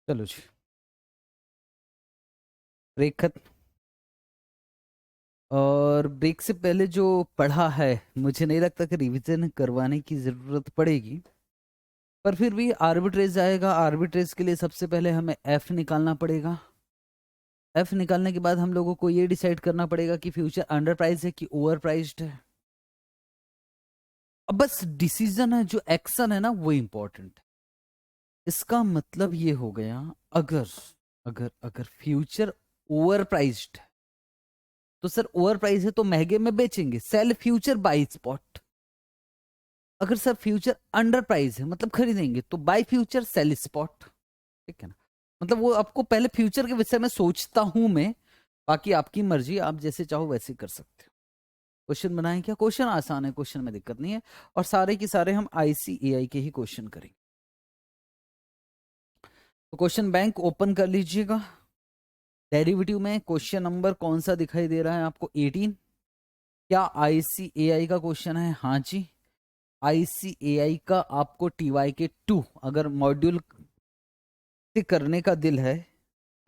चलो जी, ब्रेक खत्म। और ब्रेक से पहले जो पढ़ा है, मुझे नहीं लगता कि रिवीजन करवाने की ज़रूरत पड़ेगी। पर फिर भी आर्बिट्रेज आएगा। आर्बिट्रेज के लिए सबसे पहले हमें एफ निकालना पड़ेगा। एफ निकालने के बाद हम लोगों को ये डिसाइड करना पड़ेगा कि फ्यूचर अंडर प्राइस है कि ओवर प्राइस्ड है। अब बस डिसीजन है, जो एक्शन है ना, वो इंपॉर्टेंट है। इसका मतलब ये हो गया, अगर अगर अगर फ्यूचर ओवर प्राइस्ड है तो सर ओवर प्राइस है तो महंगे में बेचेंगे, सेल फ्यूचर बाई स्पॉट। अगर सर फ्यूचर अंडर प्राइस है मतलब खरीदेंगे, तो बाय फ्यूचर सेल स्पॉट। ठीक है ना? मतलब वो आपको पहले फ्यूचर के विषय में सोचता हूं मैं। बाकी आपकी मर्जी, आप जैसे चाहो वैसे कर सकते हो। क्वेश्चन बनाएं क्या? क्वेश्चन आसान है, क्वेश्चन में दिक्कत नहीं है। और सारे के सारे हम आईसीएआई के ही क्वेश्चन करेंगे। तो क्वेश्चन बैंक ओपन कर लीजिएगा। डेरिवेटिव में क्वेश्चन नंबर कौन सा दिखाई दे रहा है आपको? 18। क्या आईसीएआई का क्वेश्चन है? हाँ जी। आईसीएआई का आपको टीवाई के 2 अगर मॉड्यूल करने का दिल है।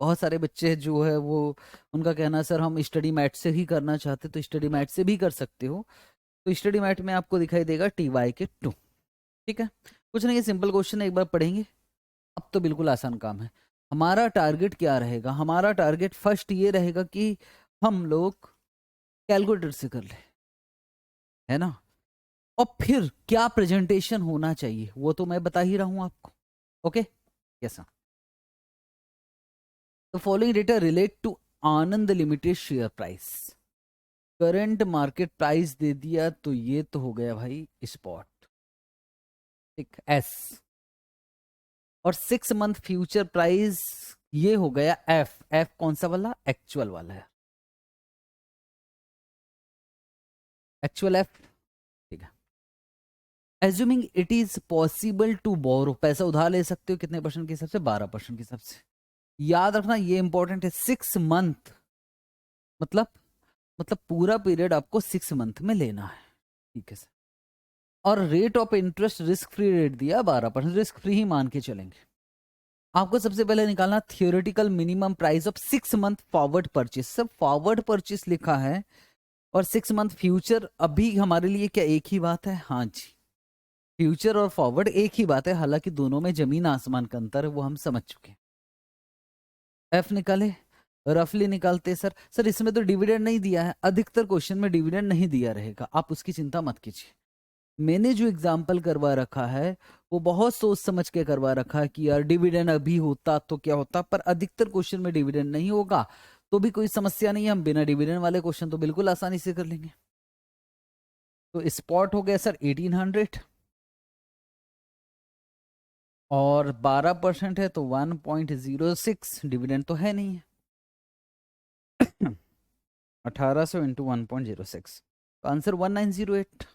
बहुत सारे बच्चे जो है वो, उनका कहना है सर हम स्टडी मैट से ही करना चाहते, तो स्टडी मैट से भी कर सकते हो। तो स्टडी मैट में आपको दिखाई देगा टीवाई के 2। ठीक है, कुछ नहीं, सिंपल क्वेश्चन है, एक बार पढ़ेंगे। अब तो बिल्कुल आसान काम है। हमारा टारगेट क्या रहेगा? हमारा टारगेट फर्स्ट ये रहेगा कि हम लोग कैलकुलेटर से कर ले, है ना? और फिर क्या प्रेजेंटेशन होना चाहिए वो तो मैं बता ही रहा हूं आपको। ओके, कैसा? The following data relate to Anand limited share price. Current market price दे दिया तो ये तो हो गया भाई स्पॉट। ठीक, एस। और 6 मंथ फ्यूचर प्राइस ये हो गया एफ। एफ कौन सा वाला? एक्चुअल वाला है, एक्चुअल एफ। ठीक है। Assuming it is possible to borrow, पैसा उधार ले सकते हो कितने परसेंट के हिसाब से? 12% के हिसाब से। याद रखना ये इंपॉर्टेंट है, 6 मंथ मतलब पूरा पीरियड आपको 6 मंथ में लेना है। ठीक है सर। और rate of interest risk free rate दिया 12%, रिस्क फ्री ही मान के चलेंगे। आपको सबसे पहले निकालना theoretical minimum price of 6 month forward purchase. सब फॉरवर्ड परचेस लिखा है और 6 मंथ फ्यूचर, अभी हमारे लिए क्या एक ही बात है? हाँ जी, फ्यूचर और फॉरवर्ड एक ही बात है, हालांकि दोनों में जमीन आसमान का अंतर है, वो हम समझ चुके हैं। एफ निकाले, रफली निकालते सर। सर इसमें तो डिविडेंड नहीं दिया है, अधिकतर क्वेश्चन में डिविडेंड नहीं दिया रहेगा, आप उसकी चिंता मत कीजिए। मैंने जो एग्जाम्पल करवा रखा है वो बहुत सोच समझ के करवा रखा है कि यार डिविडेंड अभी होता तो क्या होता, पर अधिकतर क्वेश्चन में डिविडेंड नहीं होगा तो भी कोई समस्या नहीं है, हम बिना डिविडेंड वाले क्वेश्चन तो बिल्कुल आसानी से कर लेंगे। तो स्पॉट हो गया सर 1800, और 12% है तो 1.06, डिविडेंड तो है नहीं है। 1800 इंटू 1.06, तो आंसर 1908।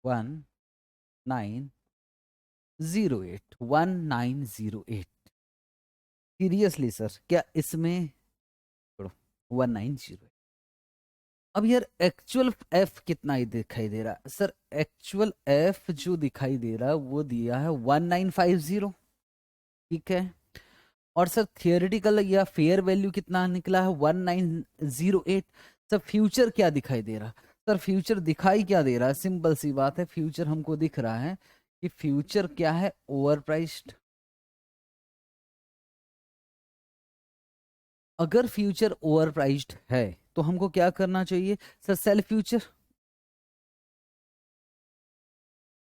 1908 सीरियसली सर, क्या इसमें? छोड़ो, 1908। अब यार एक्चुअल एफ कितना ही दिखाई दे रहा है सर? एक्चुअल एफ जो दिखाई दे रहा है वो दिया है 1950। ठीक है। और सर थियोरेटिकल या फेयर वैल्यू कितना निकला है? 1908। सर फ्यूचर क्या दिखाई दे रहा? सर फ्यूचर दिखाई क्या दे रहा है? सिंपल सी बात है, फ्यूचर हमको दिख रहा है कि फ्यूचर क्या है? Over priced. अगर फ्यूचर ओवर प्राइस्ड है तो हमको क्या करना चाहिए? Sir sell future.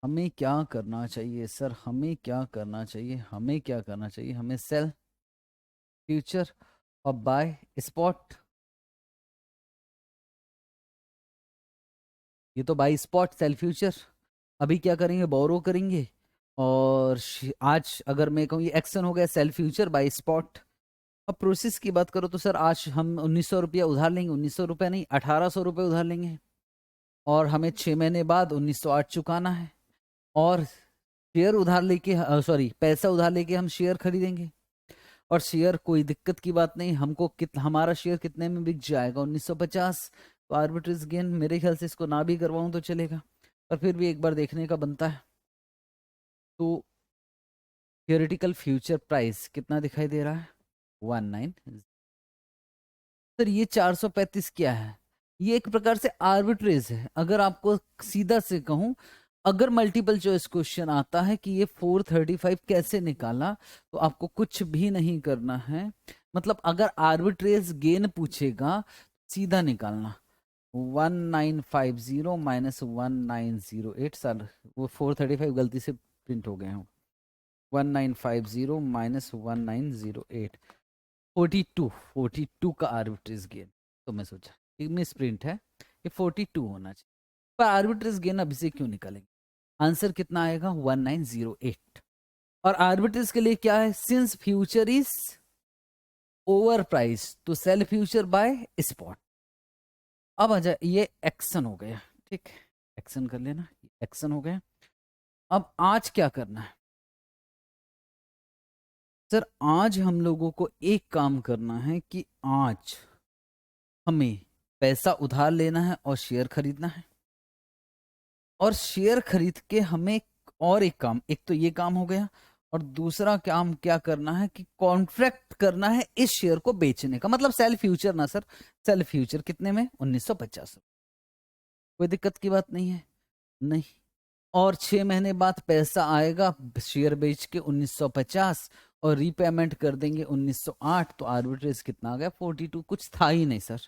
हमें क्या करना चाहिए सर? हमें क्या करना चाहिए? हमें क्या करना चाहिए? हमें सेल फ्यूचर और बाय स्पॉट। ये तो बाय स्पॉट सेल फ्यूचर। अभी क्या करेंगे? बोरो करेंगे। और आज अगर मैं कहूँ ये एक्शन हो गया सेल फ्यूचर बाय स्पॉट। अब प्रोसेस की बात करो तो सर आज हम 1900 रुपया उधार लेंगे, 1900 रुपया नहीं 1800 रुपये उधार लेंगे। और हमें 6 महीने बाद 1908 चुकाना है। और शेयर उधार लेके, सॉरी पैसा उधार लेके हम शेयर खरीदेंगे। और शेयर कोई दिक्कत की बात नहीं, हमको हमारा शेयर कितने में बिक जाएगा? 1950। तो आर्बिट्रेज गेन मेरे ख्याल से इसको ना भी करवाऊं तो चलेगा, पर फिर भी एक बार देखने का बनता है। तो थियोरेटिकल फ्यूचर प्राइस कितना दिखाई दे रहा है? 19। सर ये 435 क्या है? ये एक प्रकार से आर्बिट्रेज है। अगर आपको सीधा से कहूं, अगर मल्टीपल चॉइस क्वेश्चन आता है कि ये 435 कैसे निकाला, तो आपको कुछ भी नहीं करना है। मतलब अगर आर्बिट्रेज गेन पूछेगा, सीधा निकालना 1950 माइनस 1908। सर वो 435 गलती से प्रिंट हो गए हैं। 1950 माइनस 1908, 42 का आर्बिट्रेज गेन। तो मैं सोचा कि मिस प्रिंट है, ये 42 होना चाहिए, पर आर्बिट्रेज गेन अभी से क्यों निकालेंगे? आंसर कितना आएगा? 1908। और आर्बिट्रेज के लिए क्या है? Since future is over price तो सेल फ्यूचर बाय स्पॉट। अब आ जाए, ये एक्शन हो गया, ठीक, एक्शन कर लेना, एक्शन हो गया। अब आज क्या करना है? सर आज हम लोगों को एक काम करना है कि आज हमें पैसा उधार लेना है और शेयर खरीदना है। और शेयर खरीद के हमें और एक काम, एक तो ये काम हो गया, और दूसरा काम क्या करना है कि कॉन्ट्रैक्ट करना है इस शेयर को बेचने का। मतलब सेल फ्यूचर ना सर, सेल फ्यूचर कितने में? 1950। कोई दिक्कत की बात नहीं है? नहीं। और 6 महीने बाद पैसा आएगा शेयर बेच के 1950, और रीपेमेंट कर देंगे 1908। तो आर्बिट्रेज कितना आ गया? 42। कुछ था ही नहीं सर,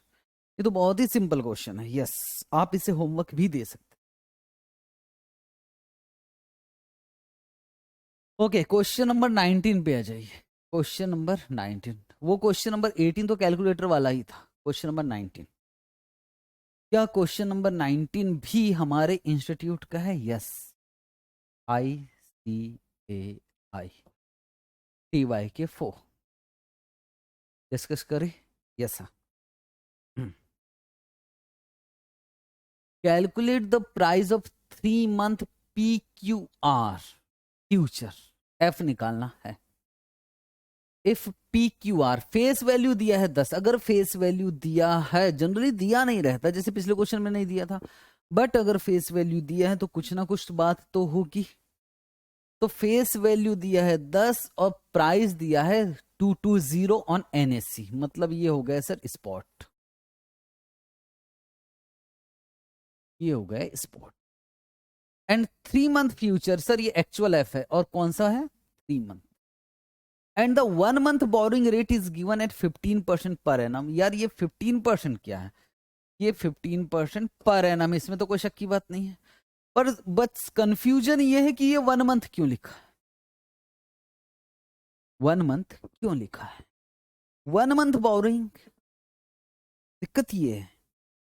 ये तो बहुत ही सिंपल क्वेश्चन है। यस, आप इसे होमवर्क भी दे सकते। ओके, क्वेश्चन नंबर 19 पे आ जाइए। क्वेश्चन नंबर 19, वो क्वेश्चन नंबर 18 तो कैलकुलेटर वाला ही था। क्वेश्चन नंबर 19, क्या क्वेश्चन नंबर 19 भी हमारे इंस्टीट्यूट का है? यस, ICAI TY के 4 डिस्कस करें। Yes sir. Calculate the price of 3 month PQR future. F निकालना है। इफ PQR फेस वैल्यू दिया है 10, अगर फेस वैल्यू दिया है, जनरली दिया नहीं रहता, जैसे पिछले क्वेश्चन में नहीं दिया था, बट अगर फेस वैल्यू दिया है तो कुछ ना कुछ बात तो होगी। तो फेस वैल्यू दिया है 10 और प्राइस दिया है 220 ऑन NSE, मतलब ये हो गया सर स्पॉट, ये हो गया spot. And 3 month future, sir ये एक्चुअल एफ है, और कौन सा है? 3 month. And the 1 month boring rate is given at 15% per annum. यार ये 15% क्या है? ये 15% पर एनम, इसमें तो कोई शक की बात नहीं है। पर बस कंफ्यूजन ये है कि ये 1 मंथ क्यों लिखा है? 1 मंथ क्यों लिखा है? 1 मंथ बोरिंग, दिक्कत ये है।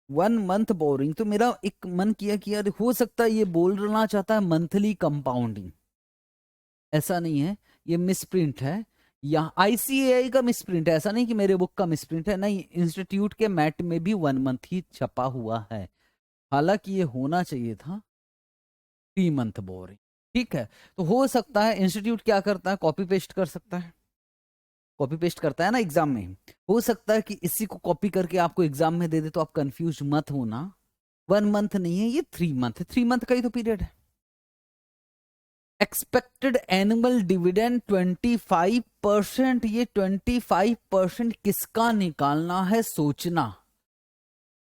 1 मंथ बोरिंग, तो मेरा एक मन किया कि यार हो सकता है ये बोलना चाहता है मंथली कंपाउंडिंग। ऐसा नहीं है, ये मिसप्रिंट है। यहाँ ICAI का मिसप्रिंट है, ऐसा नहीं कि मेरे बुक का मिसप्रिंट है। नहीं, इंस्टीट्यूट के मैट में भी 1 मंथ ही छपा हुआ है, हालांकि ये होना चाहिए था 3 मंथ बोरिंग। ठीक है, तो हो सकता है इंस्टीट्यूट क्या करता है, कॉपी पेस्ट कर सकता है, कॉपी पेस्ट करता है ना एग्जाम में। हो सकता है कि इसी को कॉपी करके आपको एग्जाम में दे दे, तो आप कंफ्यूज मत होना। 1 मंथ नहीं है, ये 3 मंथ है, 3 मंथ का ही तो पीरियड है। एक्सपेक्टेड एनुअल डिविडेंड 25%, ये 25% किसका निकालना है? सोचना,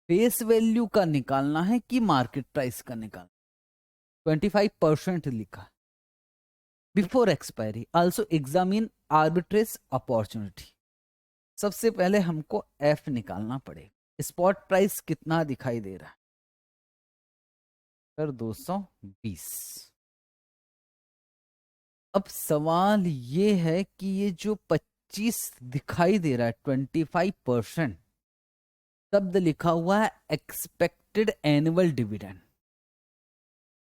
फेस वैल्यू का निकालना है कि मार्केट प्राइस का निकालना? 25% लिखा। Before expiry also examine arbitrage opportunity. सबसे पहले हमको F निकालना पड़ेगा। स्पॉट प्राइस कितना दिखाई दे रहा है सर? 220। अब सवाल ये है कि ये जो 25 दिखाई दे रहा है, 25%, शब्द लिखा हुआ है expected annual dividend.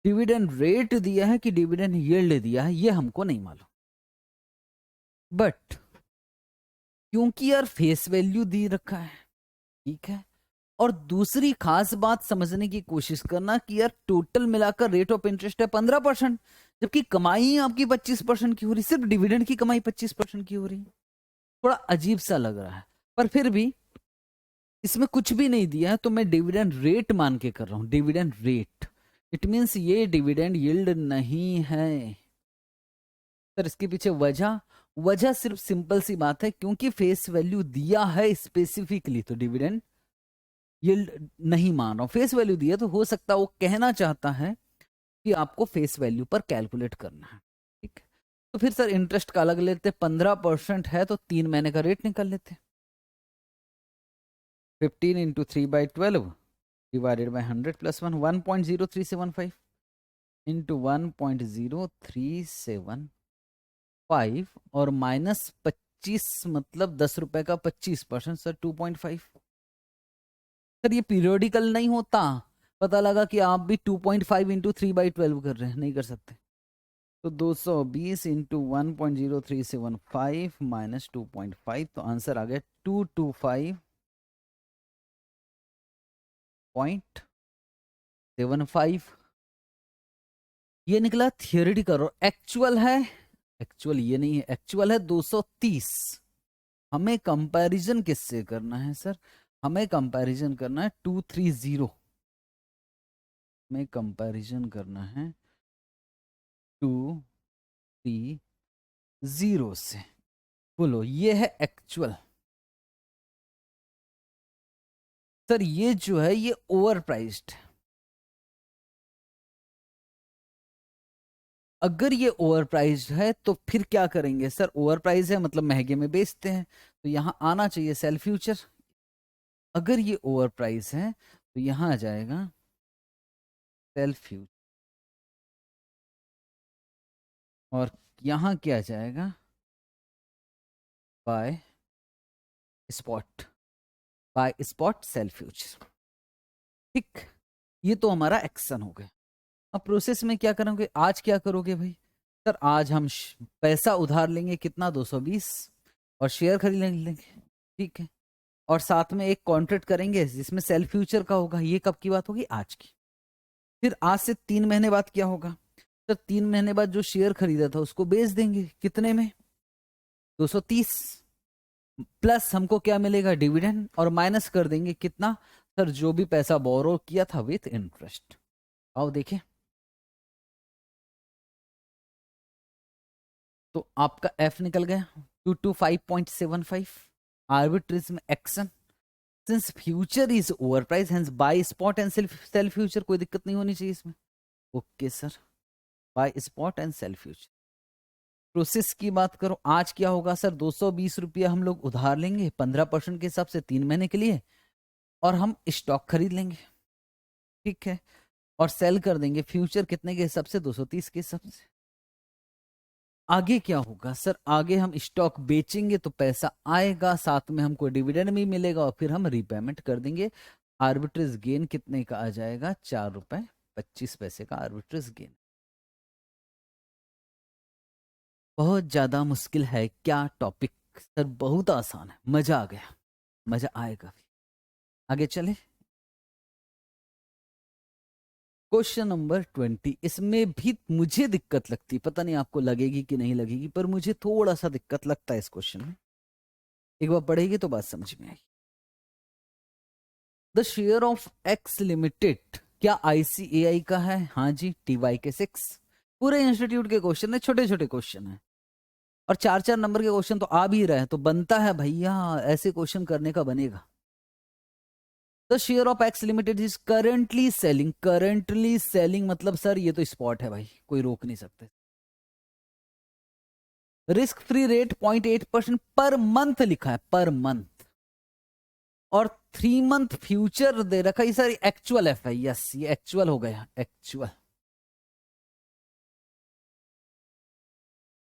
Dividend rate दिया है कि डिविडेंड यील्ड दिया है, ये हमको नहीं मालूम। बट क्योंकि यार फेस वैल्यू दी रखा है, ठीक है। और दूसरी खास बात समझने की कोशिश करना कि यार टोटल मिलाकर रेट ऑफ इंटरेस्ट है 15%, जबकि कमाई आपकी 25% की हो रही, सिर्फ डिविडेंड की कमाई 25% की हो रही। थोड़ा अजीब सा लग रहा है, पर फिर भी इसमें कुछ भी नहीं दिया है, तो मैं डिविडेंड रेट मान के कर रहा हूं। डिविडेंड रेट, इट मीन्स ये डिविडेंड यील्ड नहीं है। सर इसके पीछे वजह वजह सिर्फ सिंपल सी बात है, क्योंकि फेस वैल्यू दिया है स्पेसिफिकली, तो डिविडेंड यील्ड नहीं मान रहा हूं, फेस वैल्यू दिया तो हो सकता है वो कहना चाहता है कि आपको फेस वैल्यू पर कैलकुलेट करना है। ठीक, तो फिर सर इंटरेस्ट का अलग लेते, 15% है तो 3 महीने का रेट निकाल लेते। 15 into 3/12 divided by 100 plus 1, 1.0375 into 1.0375 और -25 मतलब 10 रुपए का 25% सर 2.5। सर ये पीरियोडिकल नहीं होता, पता लगा कि आप भी 2.5 इंटू 3/12 कर रहे हैं, नहीं कर सकते। तो 220 इंटू 1.0375 माइनस 2.5, तो आंसर आ गया 225.75। ये निकला थियोरेटिकल, और एक्चुअल है, एक्चुअल ये नहीं है, एक्चुअल है 230। हमें कंपैरिजन किससे करना है सर? हमें कंपैरिजन करना है 230, हमें कंपैरिजन करना है 230 से। बोलो ये है एक्चुअल। सर ये जो है ये ओवर प्राइस्ड है। अगर ये ओवर प्राइस्ड है तो फिर क्या करेंगे सर? ओवर प्राइस है मतलब महंगे में बेचते हैं, तो यहां आना चाहिए सेल फ्यूचर। अगर ये ओवर प्राइस है तो यहां आ जाएगा सेल फ्यूचर, और यहां क्या जाएगा? Buy spot, buy spot sell future. ठीक, ये तो हमारा एक्शन हो गया। अब प्रोसेस में क्या करोगे? आज क्या करोगे भाई? सर आज हम पैसा उधार लेंगे, कितना? 220, और शेयर खरीद लेंगे। ठीक है, और साथ में एक कॉन्ट्रैक्ट करेंगे जिसमें सेल फ्यूचर का होगा। ये कब की बात होगी? आज की। फिर आज से 3 महीने बाद क्या होगा? सर 3 महीने बाद जो शेयर खरीदा था उसको बेच देंगे, कितने में? 230, प्लस हमको क्या मिलेगा? डिविडेंड, और माइनस कर देंगे कितना? सर जो भी पैसा बोरो किया था विथ इंटरेस्ट। आओ देखें, तो आपका एफ निकल गया 225.75। आर्बिट्रेज में action, since future is over price hence buy spot and sell future, कोई दिक्कत नहीं होनी चाहिए इसमें। Okay sir, buy spot and sell future. Process की बात करो, आज क्या होगा सर? 220 रुपया हम लोग उधार लेंगे 15% के हिसाब से 3 महीने के लिए, और हम स्टॉक खरीद लेंगे। ठीक है, और सेल कर देंगे फ्यूचर कितने के हिसाब से? 230 के हिसाब से। आगे क्या होगा सर? आगे हम स्टॉक बेचेंगे तो पैसा आएगा, साथ में हमको डिविडेंड भी मिलेगा, और फिर हम रीपेमेंट कर देंगे। आर्बिट्रेज गेन कितने का आ जाएगा? 4 रुपए 25 पैसे का आर्बिट्रेज गेन। बहुत ज्यादा मुश्किल है क्या टॉपिक? सर बहुत आसान है, मजा आ गया, मजा आएगा भी। आगे चले, क्वेश्चन नंबर 20। इसमें भी मुझे दिक्कत लगती, पता नहीं आपको लगेगी कि नहीं लगेगी, पर मुझे थोड़ा सा दिक्कत लगता है इस क्वेश्चन में। एक बार पढ़ेगी तो बात समझ में आएगी। The share of x limited, क्या आईसीएआई का है? हाँ जी, टीवाई के 6। पूरे इंस्टीट्यूट के क्वेश्चन है, छोटे छोटे क्वेश्चन है, और 4-4 नंबर के क्वेश्चन तो आ भी रहे हैं, तो बनता है भैया ऐसे क्वेश्चन करने का बनेगा। The share of x limited is currently selling, currently selling मतलब सर ये तो स्पॉट है भाई, कोई रोक नहीं सकते। Risk free rate 0.8% per month लिखा है, पर मंथ, और 3 मंथ फ्यूचर दे रखा है। सर एक्चुअल एफ है, यस ये एक्चुअल हो गया, actual.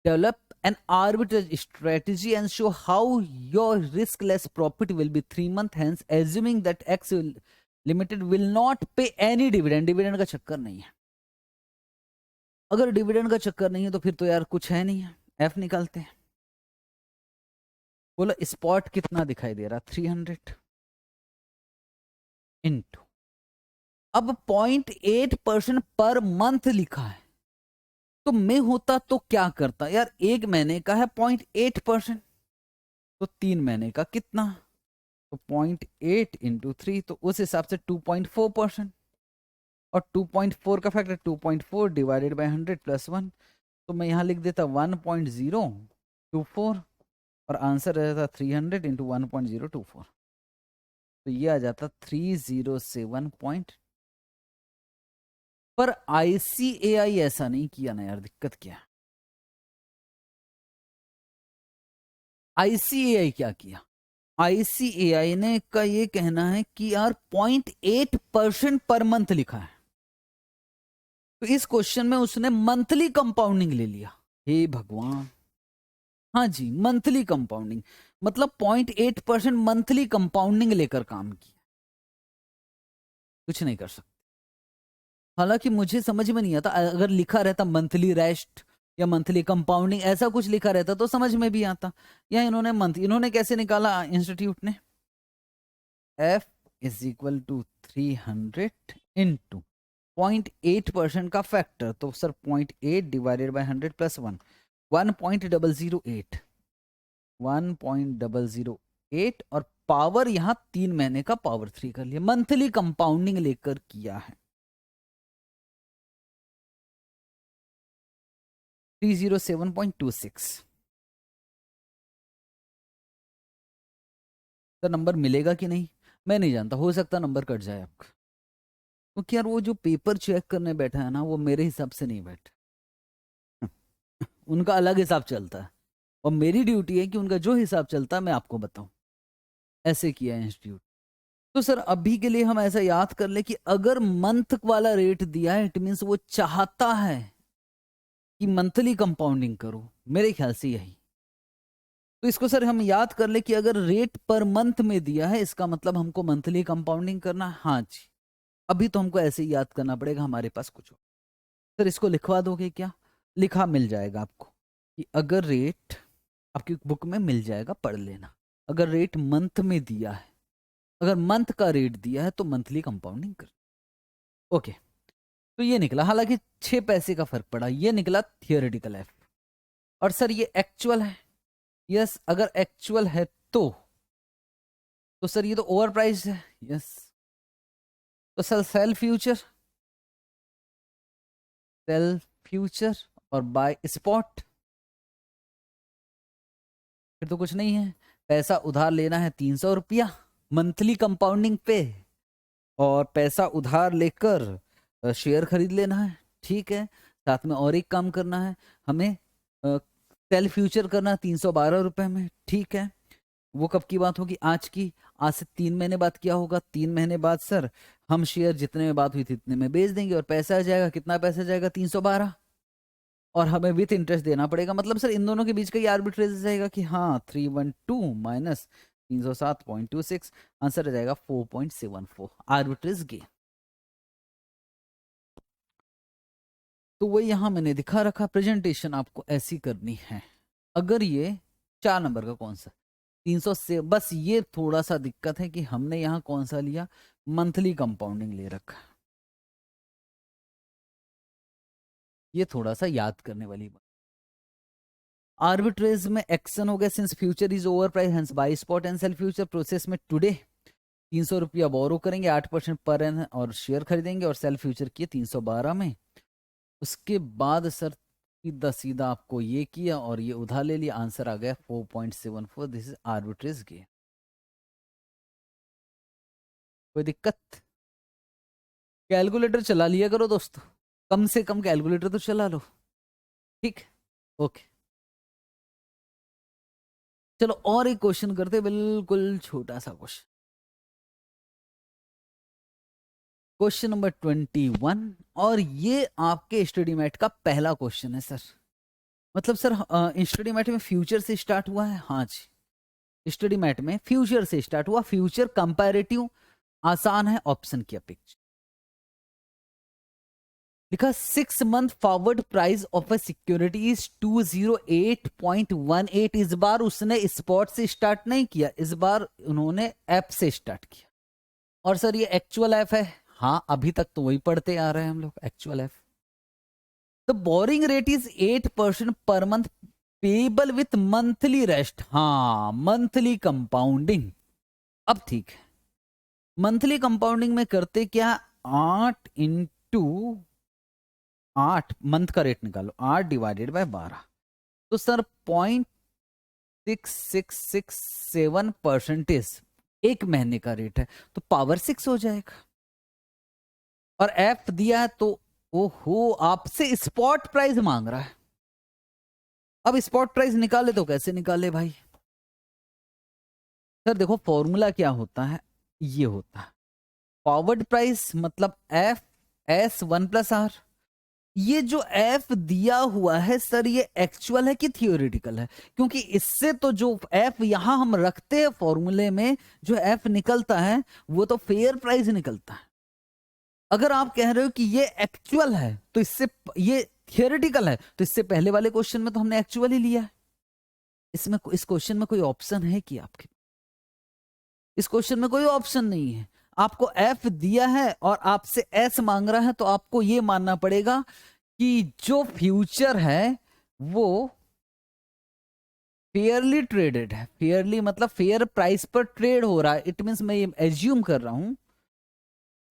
Develop an arbitrage strategy and show how your risk less profit will be 3 month hence assuming that x limited will not पे any dividend. Dividend का चक्कर नहीं है। अगर डिविडेंड का चक्कर नहीं है तो फिर तो यार कुछ है नहीं है। एफ निकालते हैं। बोलो स्पॉट कितना दिखाई दे रहा? 300 इंटू, अब 0.8% पर मंथ लिखा है, तो मैं होता तो क्या करता यार? 1 महीने का है 0.8%, तो 3 महीने का कितना? तो 0.8 इंटू 3, तो उस हिसाब से 2.4%, और 2.4 का फैक्टर 2.4 डिवाइडेड बाई 100 प्लस 1, तो मैं यहाँ लिख देता 1.024 और आंसर रहता 300 इंटू 1.024, तो ये आ जाता 307 पॉइंट। पर ICAI ऐसा नहीं किया ना यार, दिक्कत क्या है? ICAI क्या किया? ICAI ने का ये कहना है कि यार 0.8% पर मंथ लिखा है, तो इस क्वेश्चन में उसने मंथली कंपाउंडिंग ले लिया। हे भगवान, हाँ जी, मंथली कंपाउंडिंग मतलब 0.8% मंथली कंपाउंडिंग लेकर काम किया, कुछ नहीं कर सकते। हालांकि मुझे समझ में नहीं आता, अगर लिखा रहता मंथली रेस्ट या मंथली कंपाउंडिंग ऐसा कुछ लिखा रहता तो समझ में भी आता। या इन्होंने कैसे निकाला इंस्टीट्यूट ने? F is equal to 300 into 0.8% का फैक्टर, तो सर 0.8 डिवाइडेड बाय 100 प्लस 1, 1.008, 1.008 और पावर यहां 3 महीने का पावर 3 कर लिया, मंथली कंपाउंडिंग लेकर किया है। 307.26। तो नंबर मिलेगा कि नहीं मैं नहीं जानता, हो सकता नंबर कट जाए आपका, क्योंकि यार वो जो पेपर चेक करने बैठा है ना वो मेरे हिसाब से नहीं बैठा। उनका अलग हिसाब चलता है और मेरी ड्यूटी है कि उनका जो हिसाब चलता है मैं आपको बताऊं। ऐसे किया है इंस्टीट्यूट। तो सर अभी के लिए हम ऐसा याद कर ले कि अगर मंथ वाला रेट दिया है, इट मीन्स वो चाहता है कि मंथली कंपाउंडिंग करो, मेरे ख्याल से यही। तो इसको सर हम याद कर ले कि अगर रेट पर मंथ में दिया है इसका मतलब हमको मंथली कंपाउंडिंग करना है। हाँ जी, अभी तो हमको ऐसे ही याद करना पड़ेगा, हमारे पास कुछ हो। सर इसको लिखवा दोगे क्या? लिखा मिल जाएगा आपको कि अगर रेट, आपकी बुक में मिल जाएगा, पढ़ लेना। अगर रेट मंथ में दिया है, अगर मंथ का रेट दिया है तो मंथली कंपाउंडिंग कर। ओके, तो ये निकला, हालांकि 6 पैसे का फर्क पड़ा, ये निकला थियोरेटिकल एफ। और सर ये एक्चुअल है। यस, अगर एक्चुअल है तो सर ये तो ओवर प्राइस है। यस, तो सर सेल फ्यूचर और बाय स्पॉट, फिर तो कुछ नहीं है। पैसा उधार लेना है 300 रुपया मंथली कंपाउंडिंग पे, और पैसा उधार लेकर शेयर खरीद लेना है, ठीक है। साथ में और एक काम करना है हमें, सेल फ्यूचर करना है 312 रुपए में, ठीक है। वो कब की बात होगी? आज की। आज से 3 महीने बाद क्या होगा? 3 महीने बाद सर हम शेयर जितने में बात हुई थी इतने में बेच देंगे और पैसा आ जाएगा। कितना पैसा जाएगा? 312। और हमें विथ इंटरेस्ट देना पड़ेगा, मतलब सर इन दोनों के बीच का ये आर्बिट्रेज रहेगा कि हाँ 312 माइनस 307.26, आंसर आ जाएगा 4.74 आर्बिट्रेज गेन। तो वो यहां मैंने दिखा रखा, प्रेजेंटेशन आपको ऐसी करनी है। अगर ये 4 नंबर का कौन सा 300 से, बस ये थोड़ा सा दिक्कत है कि हमने यहाँ कौन सा लिया, मंथली कंपाउंडिंग ले रखा, ये थोड़ा सा याद करने वाली बात। आर्बिट्रेज में एक्शन हो गया, since future is over price hence buy spot and sell future process में टुडे 300 रुपया बोरो करेंगे 8% पर एन और शेयर खरीदेंगे और सेल फ्यूचर किए 312 में। उसके बाद सर सीधा सीधा आपको ये किया और ये उधार ले लिया, आंसर आ गया 4.74। This is arbitrage gain. कोई दिक्कत? कैलकुलेटर चला लिया करो दोस्तों, कम से कम कैलकुलेटर तो चला लो, ठीक। ओके, चलो और एक क्वेश्चन करते, बिल्कुल छोटा सा क्वेश्चन। क्वेश्चन नंबर 21, और ये आपके स्टडी मैट का पहला क्वेश्चन है सर। मतलब सर स्टडी मैट में फ्यूचर से स्टार्ट हुआ है। हाँ जी, स्टडी मैट में फ्यूचर से स्टार्ट हुआ। फ्यूचर कंपैरेटिव आसान है ऑप्शन की अपेक्षा। लिखा 6 month forward price of a security is 208.18। इस बार उसने स्पॉट से स्टार्ट नहीं किया, इस बार उन्होंने ऐप से स्टार्ट किया। और सर ये एक्चुअल ऐप है। हाँ, अभी तक तो वही पढ़ते आ रहे हैं हम लोग, actual app. The boring rate is 8% per month payable with monthly rest. हाँ, मंथली कंपाउंडिंग। अब ठीक है, मंथली कंपाउंडिंग में करते क्या, 8 इंटू 8 मंथ का रेट निकालो, 8 डिवाइडेड बाय 12, तो सर 0.6667% एक महीने का रेट है, तो पावर 6 हो जाएगा। और एफ दिया है तो ओहो आपसे स्पॉट प्राइस मांग रहा है। अब स्पॉट प्राइस निकाले तो कैसे निकाले भाई? सर देखो फॉर्मूला क्या होता है, ये होता है फॉरवर्ड प्राइस मतलब एफ एस 1+R। ये जो एफ दिया हुआ है सर ये एक्चुअल है कि थियोरेटिकल है? क्योंकि इससे तो जो एफ यहां हम रखते हैं फॉर्मूले में, जो एफ निकलता है वो तो फेयर प्राइस निकलता है। अगर आप कह रहे हो कि ये एक्चुअल है तो इससे ये थियोरेटिकल है, तो इससे पहले वाले क्वेश्चन में तो हमने एक्चुअल ही लिया है। इसमें इस क्वेश्चन में कोई ऑप्शन है कि आपके? इस क्वेश्चन में कोई ऑप्शन नहीं है। आपको एफ दिया है और आपसे एस मांग रहा है, तो आपको ये मानना पड़ेगा कि जो फ्यूचर है वो फेयरली ट्रेडेड है। फेयरली मतलब फेयर प्राइस पर ट्रेड हो रहा है। इट मींस मैं ये एज्यूम कर रहा हूं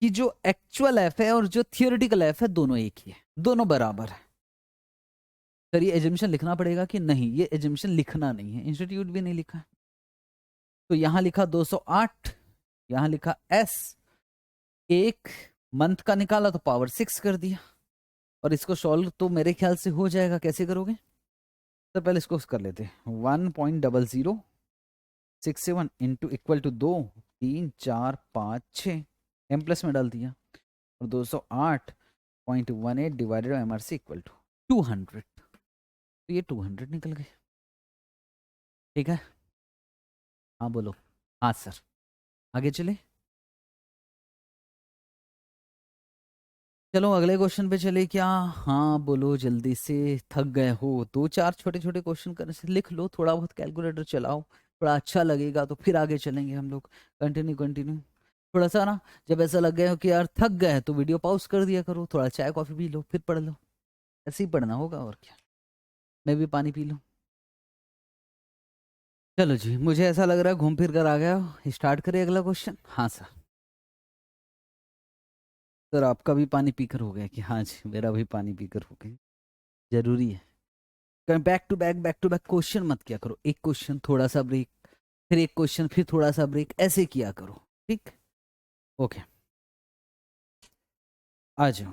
कि जो एक्चुअल एफ है और जो थियोरेटिकल एफ है दोनों एक ही है, दोनों बराबर है। सर ये एजम्पशन लिखना पड़ेगा कि नहीं? ये एजम्पशन लिखना नहीं है, इंस्टीट्यूट भी नहीं लिखा। तो यहां लिखा 208, यहां लिखा एस, एक मंथ का निकाला तो पावर 6 कर दिया। और इसको सॉल्व तो मेरे ख्याल से हो जाएगा। कैसे करोगे? तो पहले इसको कर लेते हैं। 1.0067 into equal to 2 3 4 5 6 M plus में डाल दिया, और 208.18 divided by MRC equal to 200। तो ये 200 निकल गए। ठीक है, हाँ बोलो। हाँ सर, आगे चले। चलो अगले क्वेश्चन पे चले क्या? हाँ बोलो जल्दी से, थक गए हो? 2-4 छोटे छोटे क्वेश्चन करने से लिख लो, थोड़ा बहुत कैलकुलेटर चलाओ, थोड़ा अच्छा लगेगा तो फिर आगे चलेंगे हम लोग। Continue continue. थोड़ा सा ना जब ऐसा लग गया हो कि यार थक गए तो वीडियो पॉज कर दिया करो, थोड़ा चाय कॉफी पी लो फिर पढ़ लो। ऐसे ही पढ़ना होगा और क्या। मैं भी पानी पी लूँ। चलो जी, मुझे ऐसा लग रहा है घूम फिर कर आ गया हो। स्टार्ट करें अगला क्वेश्चन। हाँ सर। सर आपका भी पानी पीकर हो गया कि? हाँ जी मेरा भी पानी पीकर हो गया। जरूरी है। बैक टू बैक क्वेश्चन मत किया करो। एक क्वेश्चन थोड़ा सा ब्रेक, फिर एक क्वेश्चन फिर थोड़ा सा ब्रेक, ऐसे किया करो। ठीक, ओके आ जाओ।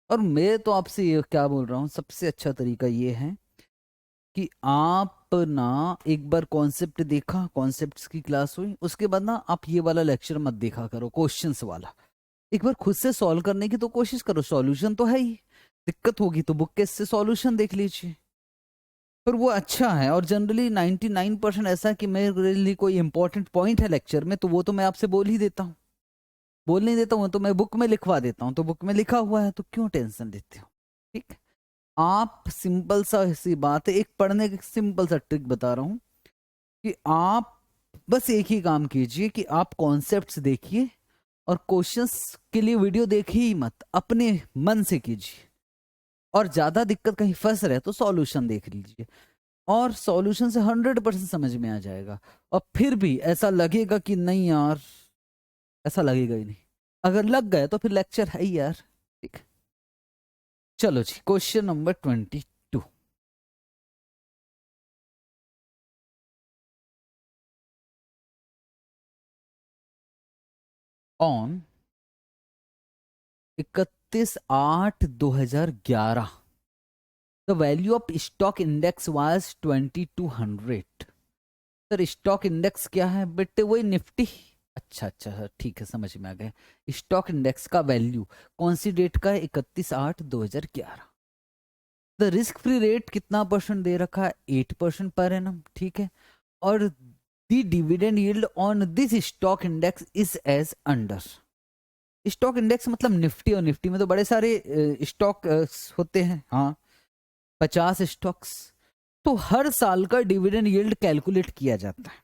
और मैं तो आपसे ये क्या बोल रहा हूँ, सबसे अच्छा तरीका ये है कि आप ना एक बार कॉन्सेप्ट देखा, कॉन्सेप्ट्स की क्लास हुई, उसके बाद ना आप ये वाला लेक्चर मत देखा करो, क्वेश्चंस वाला। एक बार खुद से सॉल्व करने की तो कोशिश करो। सॉल्यूशन तो है ही, दिक्कत होगी तो बुक के से सॉल्यूशन देख लीजिए। पर वो अच्छा है। और जनरली 99% ऐसा कि मेरे लिए कोई इंपॉर्टेंट पॉइंट है लेक्चर में तो वो तो मैं आपसे बोल ही देता हूँ। बोल नहीं देता हूँ तो मैं बुक में लिखवा देता हूँ, तो बुक में लिखा हुआ है तो क्यों टेंशन लेते हो? ठीक, आप सिंपल सा सी बात है, एक पढ़ने की सिंपल सा ट्रिक बता रहा हूँ कि आप बस एक ही काम कीजिए कि आप कॉन्सेप्ट्स देखिए और क्वेश्चंस के लिए वीडियो देखिए ही मत, अपने मन से कीजिए। और ज्यादा दिक्कत कहीं फंस रहे तो सॉल्यूशन देख लीजिए, और सॉल्यूशन से 100% समझ में आ जाएगा। और फिर भी ऐसा लगेगा कि नहीं यार, ऐसा लगेगा ही नहीं। अगर लग गए तो फिर लेक्चर है ही यार। ठीक, चलो जी question number 22। On 31/8/2011 the value of stock index was 2200। Sir stock index क्या है बेटे? वही निफ्टी। अच्छा अच्छा सर ठीक है, समझ में आ गया। स्टॉक इंडेक्स का वैल्यू कौन सी डेट का है? 31/8/2011। द रिस्क फ्री रेट कितना परसेंट दे रखा है? 8% पर एनम। ठीक है, और the dividend yield on this stock index is as under. Stock index मतलब निफ्टी, और निफ्टी में तो बड़े सारे स्टॉक होते हैं। हाँ 50 स्टॉक्स। तो हर साल का डिविडेंड यील्ड कैलकुलेट किया जाता है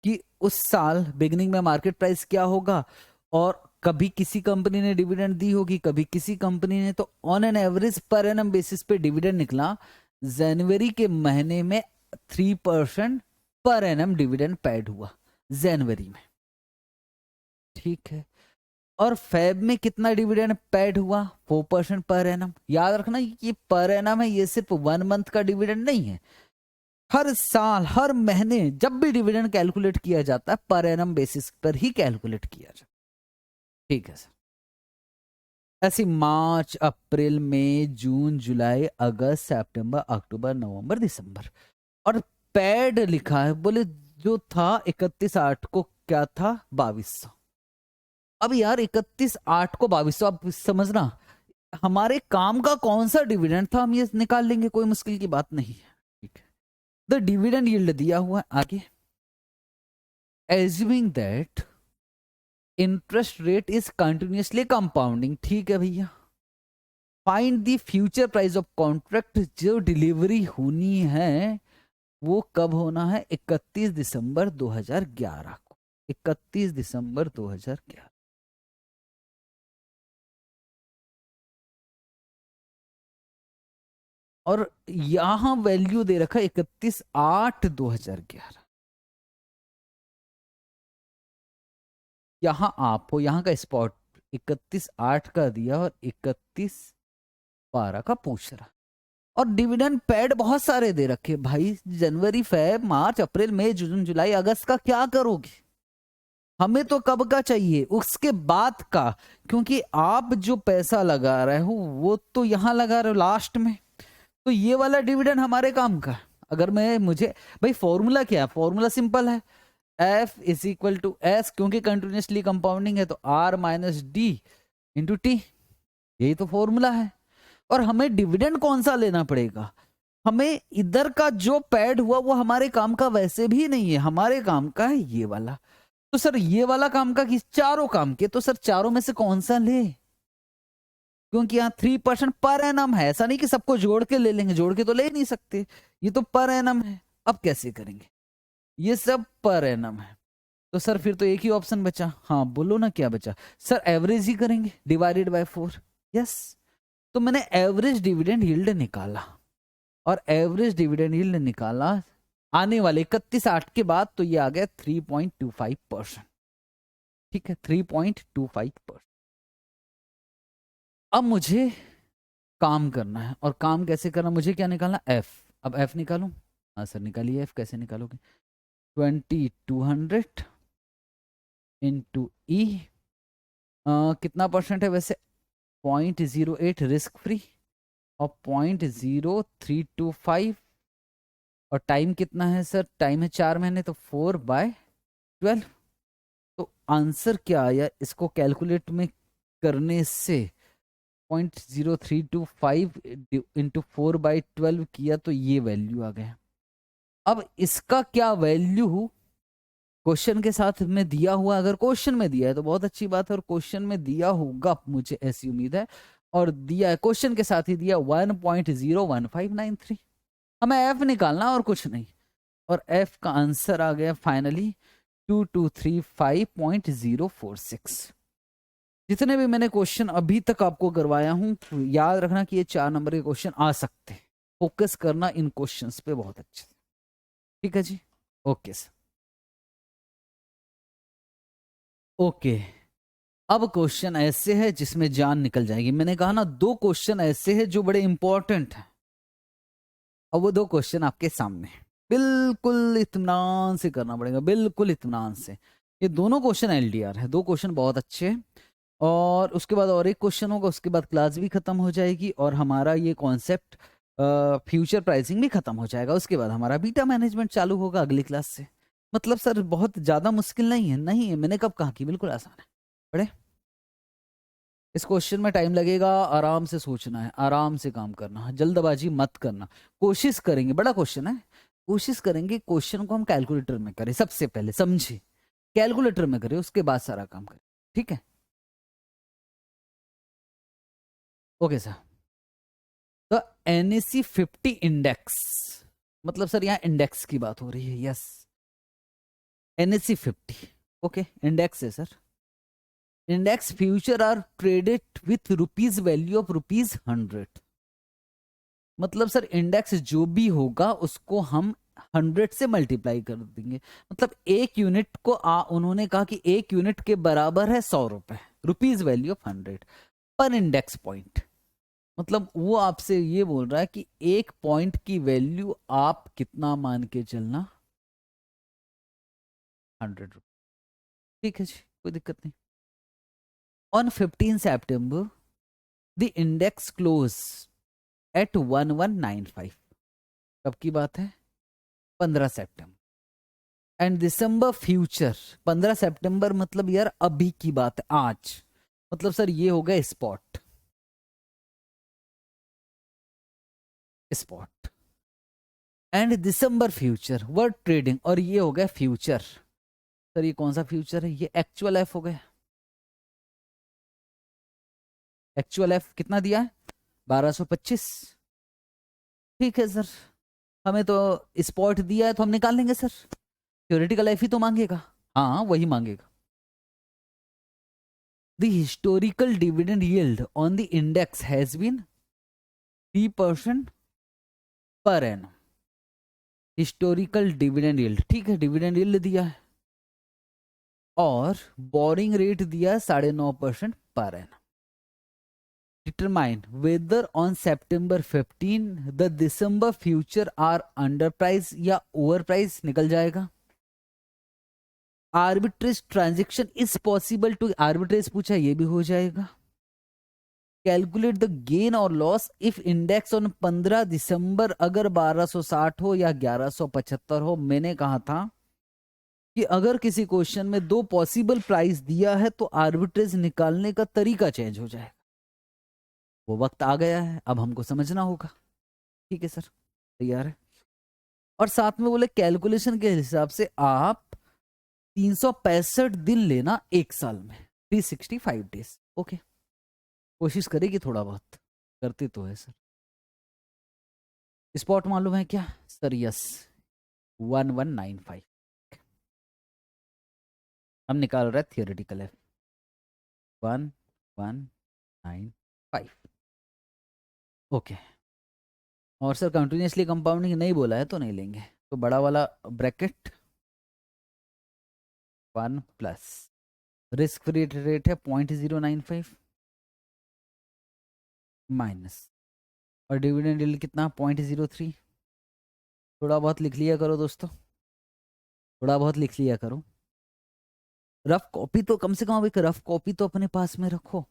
कि उस साल बिगनिंग में मार्केट प्राइस क्या होगा, और कभी किसी कंपनी ने डिविडेंड दी होगी, कभी किसी कंपनी ने। तो on an average per annum basis पे डिविडेंड निकला जनवरी के महीने में 3% पर एनम डिविडेंड पेड हुआ जनवरी में। ठीक है, और फेब में कितना डिविडेंड पेड हुआ, 4% पर एनम। याद रखना ये पर एनम है, ये सिर्फ 1 मंथ का डिविडेंड नहीं है। हर साल हर महीने जब भी डिविडेंड कैलकुलेट किया जाता है पर एनम बेसिस पर ही कैलकुलेट किया जाता है। ठीक है सर। ऐसे मार्च अप्रैल मई जून जुलाई अगस्त सितंबर अक्टूबर नवंबर दिसंबर। और पेड लिखा है, बोले जो था 31/8 को क्या था 2200। अब यार 31/8 को 2200, आप समझना हमारे काम का कौन सा डिविडेंड था हम ये निकाल लेंगे, कोई मुश्किल की बात नहीं है। ठीक है, द डिविडेंड यील्ड दिया हुआ है आगे। Assuming that interest rate is continuously compounding. ठीक है भैया। Find the future price of contract, जो डिलीवरी होनी है वो कब होना है, 31 दिसंबर 2011 को। 31 दिसंबर 2011। और यहां वैल्यू दे रखा 31/8/2011। यहां आपको यहां का स्पॉट 31/8 का दिया और 31/12 का पूछ रहा। और डिविडेंड पेड बहुत सारे दे रखे भाई, जनवरी फेब मार्च अप्रैल मई जून जुलाई अगस्त का क्या करोगे, हमें तो कब का चाहिए, उसके बाद का। क्योंकि आप जो पैसा लगा रहे हो वो तो यहां लगा रहे हो लास्ट में, तो ये वाला डिविडेंड हमारे काम का। अगर मैं मुझे भाई फॉर्मूला क्या है, फॉर्मूला सिंपल है, F is equal to S, क्योंकि कंटिन्यूसली कंपाउंडिंग है तो R minus D into T, यही तो फॉर्मूला है। और हमें डिविडेंड कौन सा लेना पड़ेगा, हमें इधर का जो पैड हुआ वो हमारे काम का वैसे भी नहीं है, हमारे काम का है ये वाला। तो सर ये वाला काम का किस, चारों काम के, तो सर चारों में से कौन सा ले, क्योंकि यहाँ 3% पर एनम है, ऐसा नहीं कि सबको जोड़ के ले लेंगे, जोड़ के तो ले ही नहीं सकते, ये तो पर एनम है। अब कैसे करेंगे, ये सब पर एनम है, तो सर फिर तो एक ही ऑप्शन बचा। हाँ बोलो ना क्या बचा, सर एवरेज ही करेंगे डिवाइडेड बाय 4। यस, तो मैंने एवरेज डिविडेंड यील्ड निकाला, और एवरेज डिविडेंड यील्ड निकाला आने वाले 31/8 के बाद, तो ये आ गया 3.25%। ठीक है, 3.25%। अब मुझे काम करना है, और काम कैसे करना, मुझे क्या निकालना, एफ। अब एफ निकालूं, हाँ सर निकालिए। एफ कैसे निकालोगे, 2200 इंटू ई, कितना परसेंट है वैसे, 0.08 रिस्क फ्री, और 0.0325, और टाइम कितना है सर, टाइम है 4 महीने, तो 4/12। तो आंसर क्या आया, इसको कैलकुलेट में करने से 0.0325 इंटू 4/12 किया तो ये वैल्यू आ गया। अब इसका क्या वैल्यू क्वेश्चन के साथ में दिया हुआ, अगर क्वेश्चन में दिया है तो बहुत अच्छी बात है, और क्वेश्चन में दिया होगा मुझे ऐसी उम्मीद है, और दिया है क्वेश्चन के साथ ही दिया 1.01593। हमें एफ निकालना और कुछ नहीं, और एफ का आंसर आ गया फाइनली 2235.046। जितने भी मैंने क्वेश्चन अभी तक आपको करवाया हूं, याद रखना कि ये 4 नंबर के क्वेश्चन आ सकते हैं, फोकस करना इन क्वेश्चंस पे बहुत अच्छे से। ठीक है जी, ओके सर। ओके, अब क्वेश्चन ऐसे है जिसमें जान निकल जाएगी। मैंने कहा ना 2 क्वेश्चन ऐसे हैं जो बड़े इंपॉर्टेंट हैं, और वो 2 क्वेश्चन आपके सामने हैं, बिल्कुल इत्मीनान से करना पड़ेगा, बिल्कुल इत्मीनान से। ये दोनों क्वेश्चन एलडीआर है, 2 क्वेश्चन बहुत अच्छे हैं, और उसके बाद और एक क्वेश्चन होगा, उसके बाद क्लास भी खत्म हो जाएगी, और हमारा ये कॉन्सेप्ट फ्यूचर प्राइसिंग भी खत्म हो जाएगा। उसके बाद हमारा बीटा मैनेजमेंट चालू होगा अगली क्लास से। मतलब सर बहुत ज्यादा मुश्किल नहीं है, नहीं है, मैंने कब कहा कि बिल्कुल आसान है। पढ़े, इस क्वेश्चन में टाइम लगेगा, आराम से सोचना है, आराम से काम करना है, जल्दबाजी मत करना। कोशिश करेंगे, बड़ा क्वेश्चन है, कोशिश करेंगे क्वेश्चन को हम कैलकुलेटर में करें, सबसे पहले समझे, कैलकुलेटर में करें, उसके बाद सारा काम करें। ठीक है, ओके सर। तो NSE 50 इंडेक्स, मतलब सर यहाँ इंडेक्स की बात हो रही है। यस, NSE 50 ओके इंडेक्स है sir. Index future are traded with rupees value of rupees 100। मतलब सर इंडेक्स जो भी होगा उसको हम 100 से मल्टीप्लाई कर देंगे। मतलब एक यूनिट को उन्होंने कहा कि एक यूनिट के बराबर है 100 रुपए, रुपीज वैल्यू ऑफ 100 पर इंडेक्स पॉइंट। मतलब वो आपसे ये बोल रहा है कि एक पॉइंट की वैल्यू आप कितना मान के चलना, 100 रुपए। ठीक है जी, कोई दिक्कत नहीं। On 15 September the index close eight 1195। कब की बात है? 15 सितंबर। एंड दिसंबर फ्यूचर, 15 सितंबर मतलब यार अभी की बात है, आज। मतलब सर ये हो गया spot, spot. And December future word trading, और ये हो गया फ्यूचर। सर ये कौन सा फ्यूचर है? ये एक्चुअल एफ हो गया। एक्चुअल एफ कितना दिया है? 1225। ठीक है सर, हमें तो स्पॉट दिया है तो हम निकाल लेंगे सर। थ्योरेटिकल एफ ही तो मांगेगा। हाँ वही मांगेगा। The historical dividend yield on the index has been 3% per annum. Historical dividend yield, ठीक है, डिविडेंड यील्ड दिया है और बोरिंग रेट दिया है 9.5% पर annum. Determine whether on September 15 the December future are under price या ओवर प्राइस, निकल जाएगा। Arbitrage transaction is possible to, arbitrage पूछा, ये भी हो जाएगा। कैलकुलेट द गेन और loss if index on 15 December अगर 1260 हो या 1175 हो। मैंने कहा था कि अगर किसी क्वेश्चन में दो पॉसिबल प्राइस दिया है तो आर्बिट्रेज निकालने का तरीका चेंज हो जाएगा। वो वक्त आ गया है, अब हमको समझना होगा। ठीक है सर, तैयार है? और साथ में बोले कैलकुलेशन के हिसाब से आप 365 दिन लेना एक साल में, 365 डेज। ओके, कोशिश करेगी थोड़ा बहुत, करते तो है सर। स्पॉट मालूम है क्या सर? यस, 1195। हम निकाल रहे हैं थियोरेटिकल है 1195। ओके, और सर कंटिन्यूसली कंपाउंडिंग नहीं बोला है तो नहीं लेंगे, तो बड़ा वाला bracket 1 plus risk free rate है 0.095 माइनस, और डिविडेंड यील्ड कितना? 0.03। थोड़ा बहुत लिख लिया करो दोस्तों, थोड़ा बहुत लिख लिया करो। रफ कॉपी तो कम से कम एक रफ कॉपी तो अपने पास में रखो।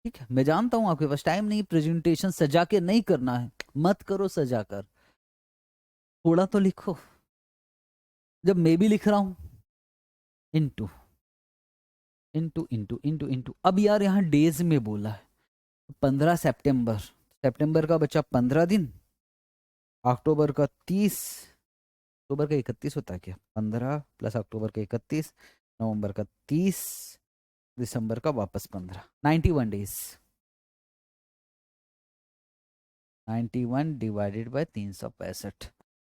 ठीक है, मैं जानता हूं आपके पास टाइम नहीं, प्रेजेंटेशन सजा के नहीं करना है, मत करो सजा कर, थोड़ा तो लिखो। जब मैं भी लिख रहा हूं into into into into into, अब यार यहाँ डेज में बोला है 15 सितंबर, सितंबर का बचा 15 दिन, अक्टूबर का 30, अक्टूबर का 31 होता है क्या? 15 प्लस अक्टूबर का 31, नवंबर का 30, दिसंबर का वापस 15, 91 डेज। 91 divided by 365।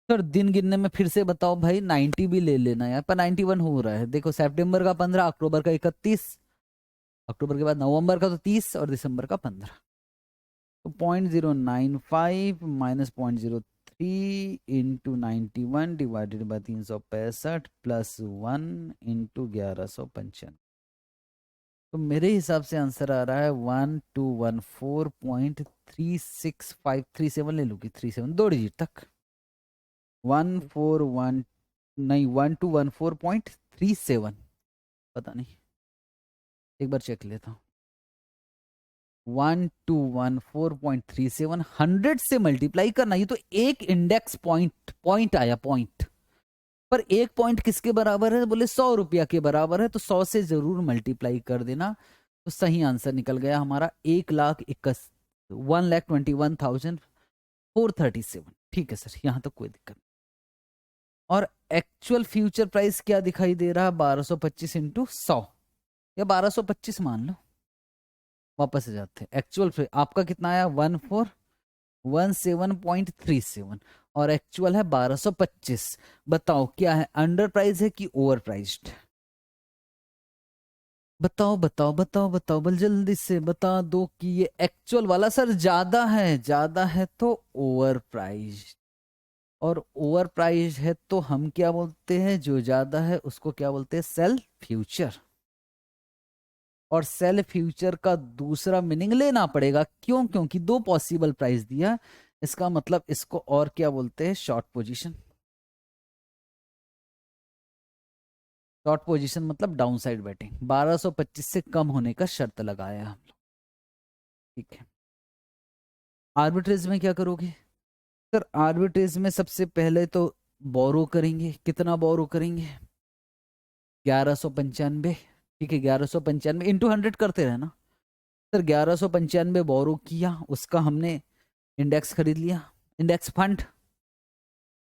सर दिन गिनने में फिर से बताओ भाई, 90 भी ले लेना यार, पर 91 हो रहा है। देखो सितंबर का 15, अक्टूबर का 31, अक्टूबर के बाद नवंबर का तो 30 और दिसंबर का 15। तो 0.095 minus 0.03 into 91 divided by 365 plus 1 into 1195। तो मेरे हिसाब से आंसर आ रहा है 1214.36537, ले लूँगी 37 दो डिजिट तक, 141 नहीं 1214.37, पता नहीं, एक बार चेक लेता हूँ। 1214.37 100 से मल्टीप्लाई करना, ये तो एक इंडेक्स पॉइंट, पॉइंट आया पॉइंट, पर एक पॉइंट किसके बराबर है? बोले 100 रुपया के बराबर है, तो 100 से जरूर मल्टीप्लाई कर देना। तो सही आंसर निकल गया हमारा 1,21,437। ठीक है सर, यहां तक कोई दिक्कत। और एक्चुअल फ्यूचर प्राइस क्या दिखाई दे रहा है? 1225 इंटू 100 या 1225 मान लो। वापस से जाते हैं, एक्चुअल आपका कितना आया? 1417.37 और एक्चुअल है 1225। बताओ क्या है, अंडर प्राइस है कि ओवर प्राइस्ड? बताओ बताओ बताओ बताओ, बल जल्दी से बता दो कि ये एक्चुअल वाला सर ज्यादा है, ज्यादा है तो ओवर प्राइस्ड, और ओवर प्राइस है तो हम क्या बोलते हैं, जो ज्यादा है उसको क्या बोलते हैं, सेल फ्यूचर। और सेल फ्यूचर का दूसरा मीनिंग लेना पड़ेगा, क्यों, क्योंकि दो पॉसिबल प्राइस दिया, इसका मतलब इसको और क्या बोलते हैं, शॉर्ट पोजीशन। शॉर्ट पोजीशन मतलब डाउन साइड बैटिंग। 1225 से कम होने का शर्त लगाया हम लोग, ठीक है। आर्बिट्रेज में क्या करोगे सर? आर्बिट्रेज में सबसे पहले तो बोरो करेंगे। कितना बोरो करेंगे? 1195, ठीक है। 1195 इंटू 100 करते रहना सर। 1195 बोरो किया, उसका हमने इंडेक्स खरीद लिया, index fund.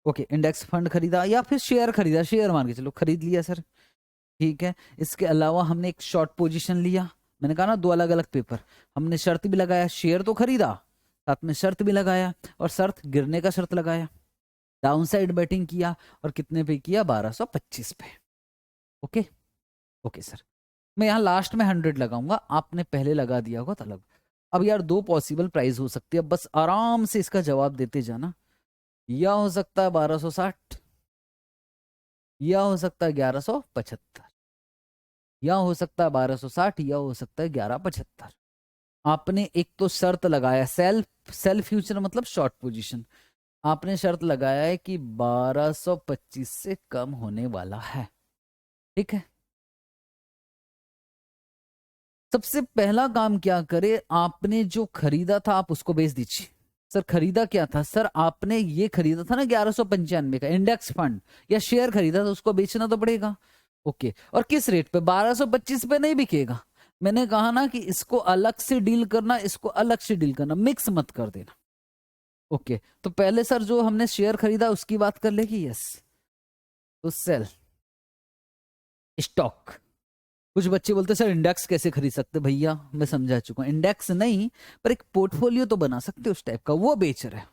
Okay, index fund खरीदा या फिर शेयर खरीदा, शेयर मान के चलो खरीद लिया सर, ठीक है। इसके अलावा हमने एक शॉर्ट पोजीशन लिया। मैंने कहा ना दो अलग अलग पेपर। हमने शर्त भी लगाया, शेयर तो खरीदा, साथ में शर्त भी लगाया, और शर्त गिरने का शर्त लगाया। डाउन साइड बैटिंग किया, और कितने पे किया? 1225 पे। Okay okay sir. मैं यहाँ लास्ट में 100 लगाऊंगा, आपने पहले लगा दिया होगा तो अलग। अब यार दो पॉसिबल प्राइस हो सकती है, बस आराम से इसका जवाब देते जाना। या हो सकता है 1260, या हो सकता है 1175, या हो सकता है 1260, या हो सकता है 1175। आपने एक तो शर्त लगाया, सेल फ्यूचर मतलब शॉर्ट पोजीशन। आपने शर्त लगाया है कि 1225 से कम होने वाला है, ठीक है। सबसे पहला काम क्या करे, आपने जो खरीदा था आप उसको बेच दीजिए। सर खरीदा क्या था सर? आपने ये खरीदा था ना 1195 का इंडेक्स फंड या शेयर खरीदा था, उसको बेचना तो पड़ेगा। ओके, और किस रेट पे? 1225 पे नहीं बिकेगा। मैंने कहा ना कि इसको अलग से डील करना, इसको अलग से डील करना, मिक्स मत कर देना। ओके, तो पहले सर जो हमने शेयर खरीदा उसकी बात कर लेगी, यस। तो सेल स्टॉक। कुछ बच्चे बोलते सर इंडेक्स कैसे खरीद सकते? भैया मैं समझा चुका हूं, इंडेक्स नहीं पर एक पोर्टफोलियो तो बना सकते उस टाइप का, वो बेच रहे हैं।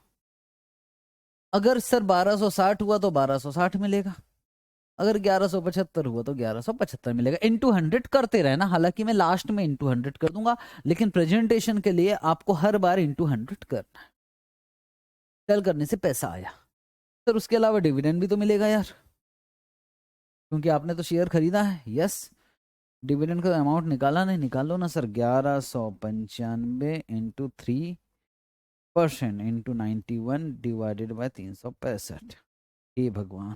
अगर सर 1260 हुआ तो 1260 मिलेगा, अगर 1175 हुआ तो 1175 मिलेगा। इंटू 100 करते रहना, हालांकि मैं लास्ट में इंटू 100 कर दूंगा, लेकिन प्रेजेंटेशन के लिए आपको हर बार इंटू 100 करना है। सेल करने से पैसा आया सर, उसके अलावा डिविडेंड भी तो मिलेगा यार, क्योंकि आपने तो शेयर खरीदा है, यस। डिविडेंड का अमाउंट निकाला नहीं? निकालो ना sir. 1195 into 3% into 91 divided by 365। हे भगवान,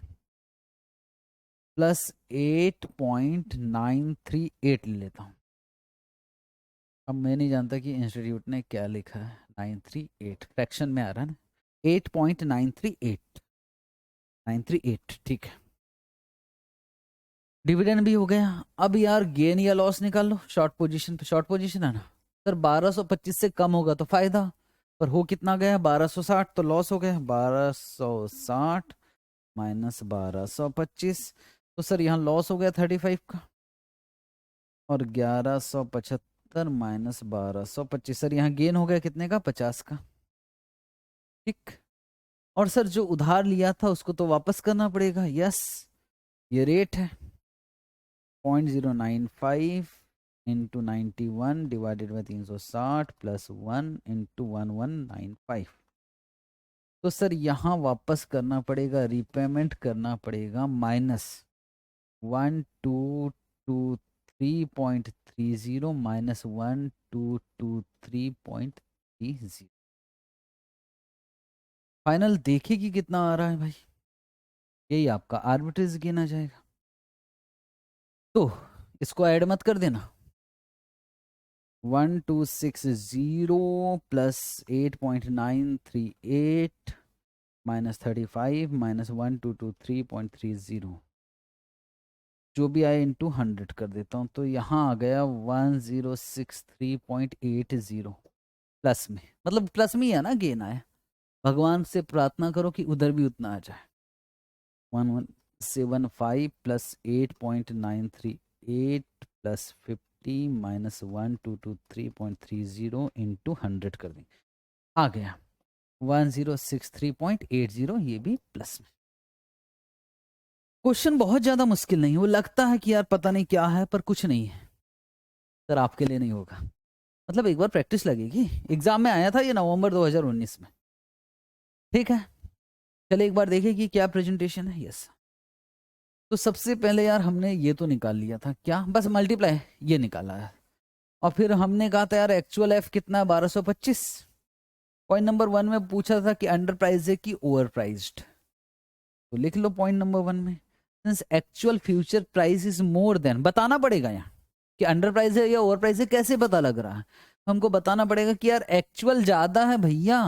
प्लस 8.938 ले लेता हूँ। अब मैं नहीं जानता कि इंस्टीट्यूट ने क्या लिखा है। 938 फ्रैक्शन में आ रहा है ना, 8.938, 938, ठीक है। डिविडेंड भी हो गया। अब यार गेन या लॉस निकाल लो शॉर्ट पोजीशन पे। शॉर्ट पोजीशन है ना सर, 1225 से कम होगा तो फायदा, पर हो कितना गया? 1260, तो लॉस हो गया। 1260 माइनस 1225, तो सर यहाँ लॉस हो गया 35 का। और 1175 माइनस 1225, सर यहाँ गेन हो गया कितने का? 50 का, ठीक। और सर जो उधार लिया था उसको तो वापस करना पड़ेगा, यस। ये रेट है 0.095 into 91 divided by 360 plus 1 into 1195। तो सर यहाँ वापस करना पड़ेगा, रिपेमेंट करना पड़ेगा, माइनस 1223.30 माइनस 1223.30। फाइनल देखिए कि कितना आ रहा है भाई। यही आपका आर्बिट्रेज गेन आ जाएगा। तो इसको ऐड मत कर देना। 1260 प्लस 8.938 माइनस 35 माइनस 1223.30, जो भी आए इंटू 100 कर देता हूँ, तो यहाँ आ गया 1063.80 प्लस में। मतलब प्लस में ही है ना गेन आया। भगवान से प्रार्थना करो कि उधर भी उतना आ जाए। 1175 प्लस 8.938 प्लस 50 माइनस 1223.30 इंटू 100 कर देंगे, आ गया 1063.80, ये भी प्लस में। क्वेश्चन बहुत ज्यादा मुश्किल नहीं है, वो लगता है कि यार पता नहीं क्या है, पर कुछ नहीं है सर, आपके लिए नहीं होगा। मतलब एक बार प्रैक्टिस लगेगी। एग्जाम में आया था ये नवंबर 2019 में, ठीक है। चले एक बार देखें कि क्या प्रेजेंटेशन है। यस, तो सबसे पहले यार हमने ये तो निकाल लिया था, क्या बस मल्टीप्लाई ये निकाला है, और फिर हमने कहा था यार एक्चुअल एफ कितना है 1225। पॉइंट नंबर 1 में पूछा था कि अंडर प्राइस है कि ओवर प्राइस्ड, तो लिख लो पॉइंट नंबर 1 में since actual future price is more than, बताना पड़ेगा यहाँ कि अंडर प्राइस है या ओवर प्राइस है, कैसे पता लग रहा है, हमको बताना पड़ेगा कि यार एक्चुअल ज्यादा है भैया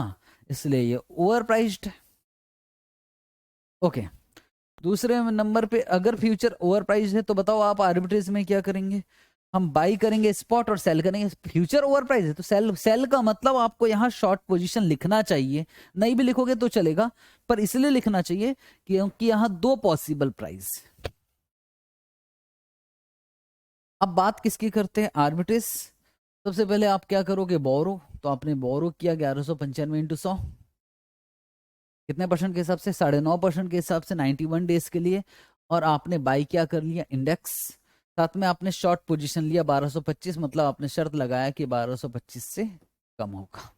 इसलिए ये ओवर प्राइस्ड है। ओके, दूसरे नंबर पे अगर फ्यूचर ओवर प्राइस है तो बताओ आप आर्बिट्रेज में क्या करेंगे, हम बाई करेंगे स्पॉट और सेल करेंगे। फ्यूचर ओवर प्राइस है तो सेल का मतलब आपको यहाँ शॉर्ट पोजीशन लिखना चाहिए, नहीं भी लिखोगे तो चलेगा, पर इसलिए लिखना चाहिए क्योंकि यहाँ दो पॉसिबल प्राइस। अब बात किसकी करते हैं, आर्बिट्रेज। सबसे पहले आप क्या करोगे, बोरो, तो आपने बोरो किया 1195 इंटू 100, कितने परसेंट के हिसाब से, 9.5% के हिसाब से 91 डेज के लिए, और आपने बाई क्या कर लिया, इंडेक्स, साथ में आपने शॉर्ट पोजीशन लिया 1225, मतलब आपने शर्त लगाया कि 1225 से कम होगा।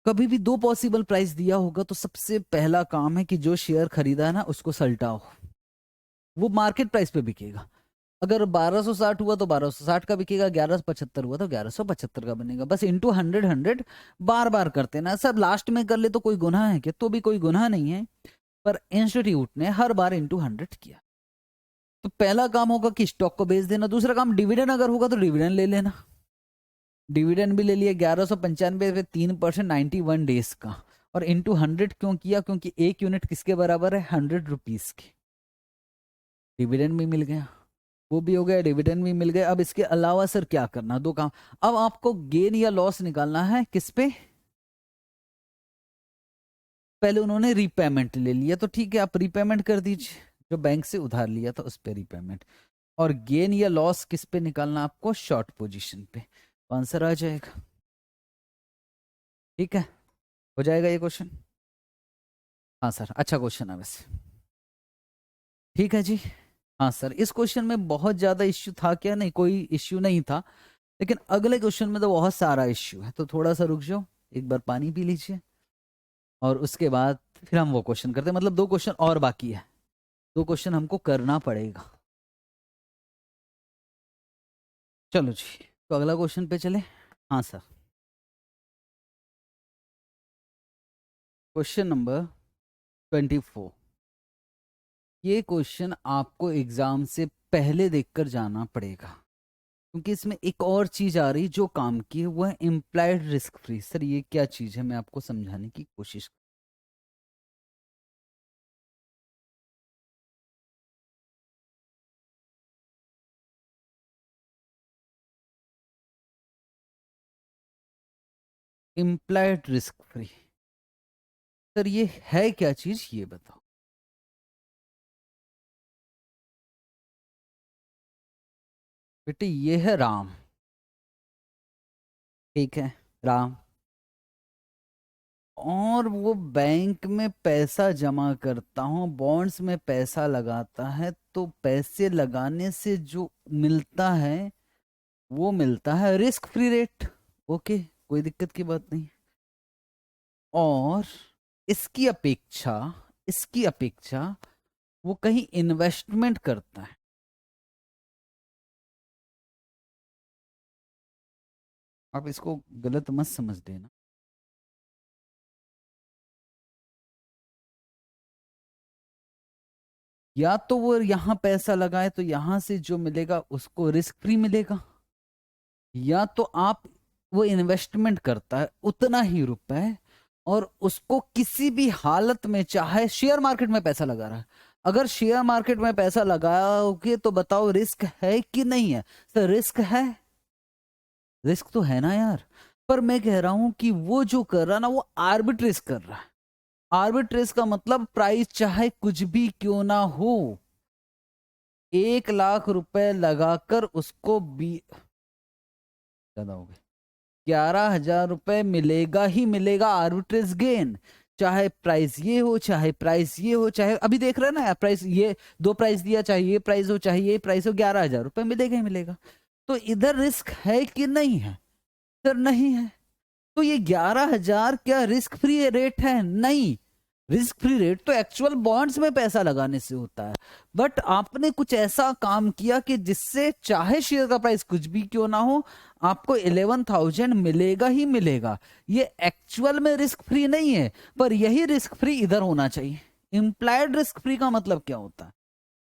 कभी भी दो पॉसिबल प्राइस दिया होगा तो सबसे पहला काम है कि जो शेयर खरीदा है ना उसको सल्टाओ, वो मार्केट प्राइस पे बिकेगा। अगर 1260 हुआ तो 1260 का बिकेगा, 1175 हुआ तो 1175 का बनेगा, बस इंटू 100 बार बार करते ना, सब लास्ट में कर ले तो कोई गुनाह है क्या, तो भी कोई गुनाह नहीं है, पर इंस्टीट्यूट ने हर बार इंटू 100 किया। तो पहला काम होगा कि स्टॉक को बेच देना, दूसरा काम डिविडेंड अगर होगा तो डिविडेंड ले लेना, डिविडेंड भी ले लिया 1195 पे 3% 91 डेज का, और इंटू 100 क्यों किया, क्योंकि एक यूनिट किसके बराबर है, 100 रुपीज के। डिविडेंड भी मिल गया, वो भी हो गया, डिविडेंड भी मिल गया। अब इसके अलावा सर क्या करना, दो काम, अब आपको गेन या लॉस निकालना है किस पे, पहले उन्होंने रीपेमेंट ले लिया तो ठीक है आप रीपेमेंट कर दीजिए, जो बैंक से उधार लिया था उस पे रीपेमेंट, और गेन या लॉस किस पे निकालना आपको, शॉर्ट पोजीशन पे, तो आंसर आ जाएगा। ठीक है, हो जाएगा ये क्वेश्चन। हाँ सर, अच्छा क्वेश्चन है वैसे। ठीक है जी, हाँ सर, इस क्वेश्चन में बहुत ज्यादा इश्यू था क्या, नहीं कोई इश्यू नहीं था, लेकिन अगले क्वेश्चन में तो बहुत सारा इश्यू है, तो थोड़ा सा रुक जाओ, एक बार पानी पी लीजिए, और उसके बाद फिर हम वो क्वेश्चन करते हैं, मतलब दो क्वेश्चन और बाकी है, दो क्वेश्चन हमको करना पड़ेगा। चलो जी, तो अगला क्वेश्चन पे चले। हाँ सर, क्वेश्चन नंबर 24, ये क्वेश्चन आपको एग्जाम से पहले देखकर जाना पड़ेगा, क्योंकि इसमें एक और चीज आ रही जो काम की है, वो है इम्प्लाइड रिस्क फ्री। सर ये क्या चीज है, मैं आपको समझाने की कोशिश। इम्प्लाइड रिस्क फ्री, सर ये है क्या चीज, ये बताओ। बेटे ये है राम, ठीक है, राम, और वो बैंक में पैसा जमा करता हूँ, बॉन्ड्स में पैसा लगाता है, तो पैसे लगाने से जो मिलता है वो मिलता है रिस्क फ्री रेट। ओके, कोई दिक्कत की बात नहीं, और इसकी अपेक्षा, इसकी अपेक्षा वो कहीं इन्वेस्टमेंट करता है, आप इसको गलत मत समझ देना, या तो वो यहां पैसा लगाए तो यहां से जो मिलेगा उसको रिस्क फ्री मिलेगा, या तो आप, वो इन्वेस्टमेंट करता है उतना ही रुपए, और उसको किसी भी हालत में, चाहे शेयर मार्केट में पैसा लगा रहा है, अगर शेयर मार्केट में पैसा लगाओगे तो बताओ रिस्क है कि नहीं है, सर रिस्क है, रिस्क तो है ना यार, पर मैं कह रहा हूं कि वो जो कर रहा है ना वो आर्बिट्रेज कर रहा है, आर्बिट्रेज का मतलब प्राइस चाहे कुछ भी क्यों ना हो, 1 लाख रुपए लगाकर उसको ज्यादा हो गए, 11,000 रुपए मिलेगा ही मिलेगा आर्बिट्रेज गेन, चाहे प्राइस ये हो चाहे प्राइस ये हो, चाहे अभी देख रहे हैं ना प्राइस, ये दो प्राइस दिया, चाहे ये प्राइस हो चाहे ये प्राइस हो, 11,000 रुपए मिलेगा ही मिलेगा। तो इधर रिस्क है कि नहीं है, सर नहीं है, तो ये 11,000 क्या रिस्क फ्री रेट है? नहीं, रिस्क फ्री रेट तो एक्चुअल बॉन्ड्स में पैसा लगाने से होता है। बट आपने कुछ ऐसा काम किया कि जिससे चाहे शेयर का प्राइस कुछ भी क्यों ना हो, आपको 11,000 मिलेगा ही मिलेगा। ये एक्चुअल में रिस्क फ्री नहीं है, पर यही रिस्क फ्री इधर होना चाहिए। इंप्लाइड रिस्क फ्री का मतलब क्या होता है?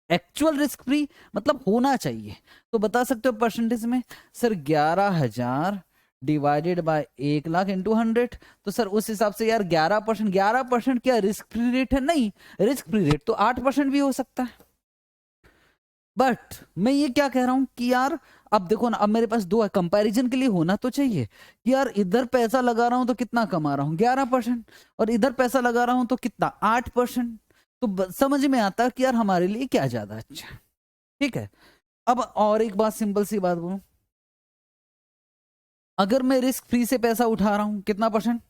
एक्चुअल रिस्क फ्री मतलब होना चाहिए। तो बता सकते हो परसेंटेज में? Sir 11,000 divided by 1,00,000 into 100। तो सर उस हिसाब से यार 11%, 11% क्या रिस्क फ्री रेट है? नहीं, रिस्क फ्री रेट तो 8% भी हो सकता है। बट मैं ये क्या कह रहा हूं कि यार अब देखो ना, अब मेरे पास दो है, कंपैरिजन के लिए होना तो चाहिए कि यार इधर पैसा लगा रहा हूं तो कितना कमा रहा हूं, 11%, और इधर पैसा लगा रहा हूं तो कितना, 8%। तो समझ में आता है कि यार हमारे लिए क्या ज्यादा अच्छा। ठीक है, अब और एक बात, सिंपल सी बात बोलूं, अगर मैं रिस्क फ्री से पैसा उठा रहा हूं कितना परसेंट,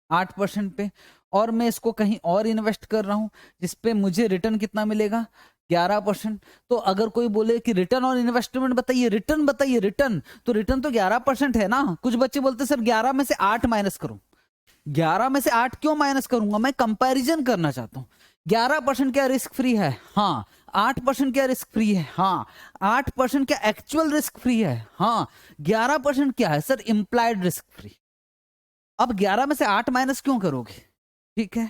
8% पे, और मैं इसको कहीं और इन्वेस्ट कर रहा हूं जिसपे मुझे रिटर्न कितना मिलेगा, 11%। तो अगर कोई बोले कि रिटर्न और इन्वेस्टमेंट बताइए, रिटर्न बताइए, रिटर्न, तो रिटर्न तो 11% है ना। कुछ बच्चे बोलते सर 11 में से 8 माइनस करूं। 11 में से 8 क्यों माइनस करूंगा? मैं कंपैरिजन करना चाहता हूं। 11% क्या रिस्क फ्री है? हाँ। 8% क्या रिस्क फ्री है? हाँ। 8% क्या एक्चुअल रिस्क फ्री है? हाँ। 11% क्या है सर? Implied risk free. अब 11 में से 8 माइनस क्यों करोगे? ठीक है,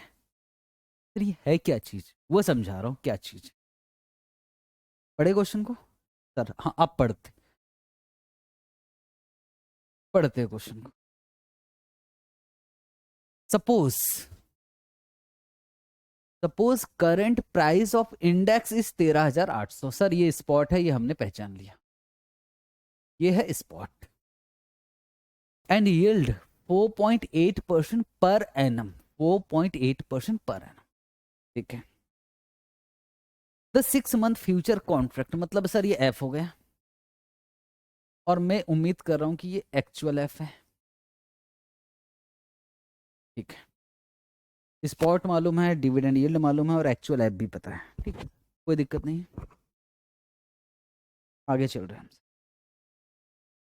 फिर ये है क्या चीज, वो समझा रहा हूं क्या चीज। पढ़े क्वेश्चन को सर? हाँ, आप पढ़ते पढ़ते क्वेश्चन को। Suppose suppose current price of index is 13,800। Sir ये स्पॉट है, ये हमने पहचान लिया, ये है spot. And yield 4.8% per annum, 4.8% पर एनम। ठीक है, द 6 मंथ फ्यूचर कॉन्ट्रैक्ट, मतलब सर ये एफ हो गया, और मैं उम्मीद कर रहा हूं कि ये एक्चुअल एफ है। ठीक है, स्पॉट मालूम है, डिविडेंड यील्ड मालूम है, और एक्चुअल एफ भी पता है। ठीक है, कोई दिक्कत नहीं है, आगे चल रहे हैं।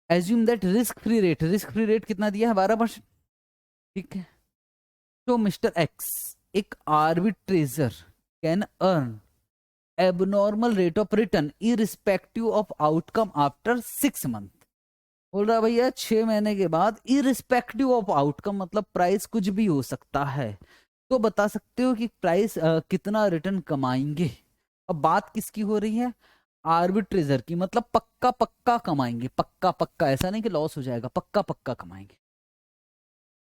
Assume that risk free rate कितना दिया है, 12%। ठीक है, तो मिस्टर एक्स, एक arbitrageur, can earn abnormal rate of return irrespective of outcome after 6 month. बोल रहा है भैया 6 महीने के बाद इरिस्पेक्टिव ऑफ आउटकम, मतलब प्राइस कुछ भी हो सकता है, तो बता सकते हो कि प्राइस कितना रिटर्न कमाएंगे। अब बात किसकी हो रही है? आर्बिट्रेजर की, मतलब पक्का पक्का कमाएंगे, पक्का पक्का, ऐसा नहीं कि लॉस हो जाएगा, पक्का पक्का कमाएंगे।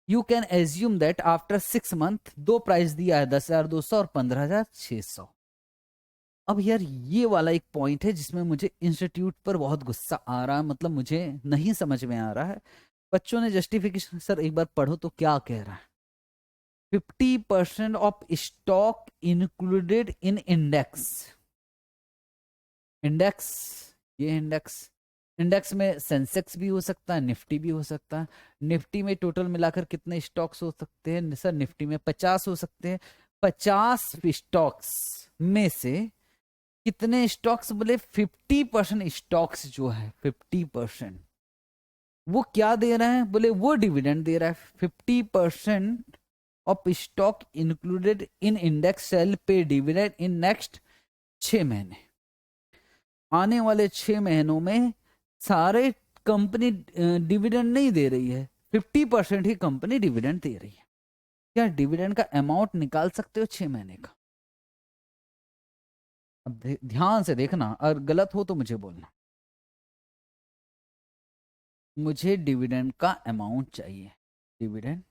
You can assume that after 6 month, दो प्राइस दिया है, 10,200 और 15,600। अब यार ये वाला एक पॉइंट है जिसमें मुझे इंस्टीट्यूट पर बहुत गुस्सा आ रहा है, मतलब मुझे नहीं समझ में आ रहा है। बच्चों ने जस्टिफिकेशन सर एक बार पढ़ो तो क्या कह रहा है। 50% of stock included in index. Index, ये इंडेक्स, इंडेक्स में सेंसेक्स भी हो सकता है, निफ्टी भी हो सकता है। निफ्टी में टोटल मिलाकर कितने स्टॉक्स हो सकते हैं सर? निफ्टी में 50 हो सकते हैं। 50 स्टॉक्स में से कितने स्टॉक्स, बोले 50% स्टॉक्स जो है 50%, वो क्या दे रहे हैं? बोले वो डिविडेंड दे रहा है। 50% of stock included in index sell pay dividend in next 6 महीने। आने वाले 6 महीनों में सारे कंपनी डिविडेंड नहीं दे रही है, 50% ही कंपनी डिविडेंड दे रही है। क्या डिविडेंड का अमाउंट निकाल सकते हो 6 महीने का? अब ध्यान से देखना, और गलत हो तो मुझे बोलना। मुझे डिविडेंड का अमाउंट चाहिए, डिविडेंड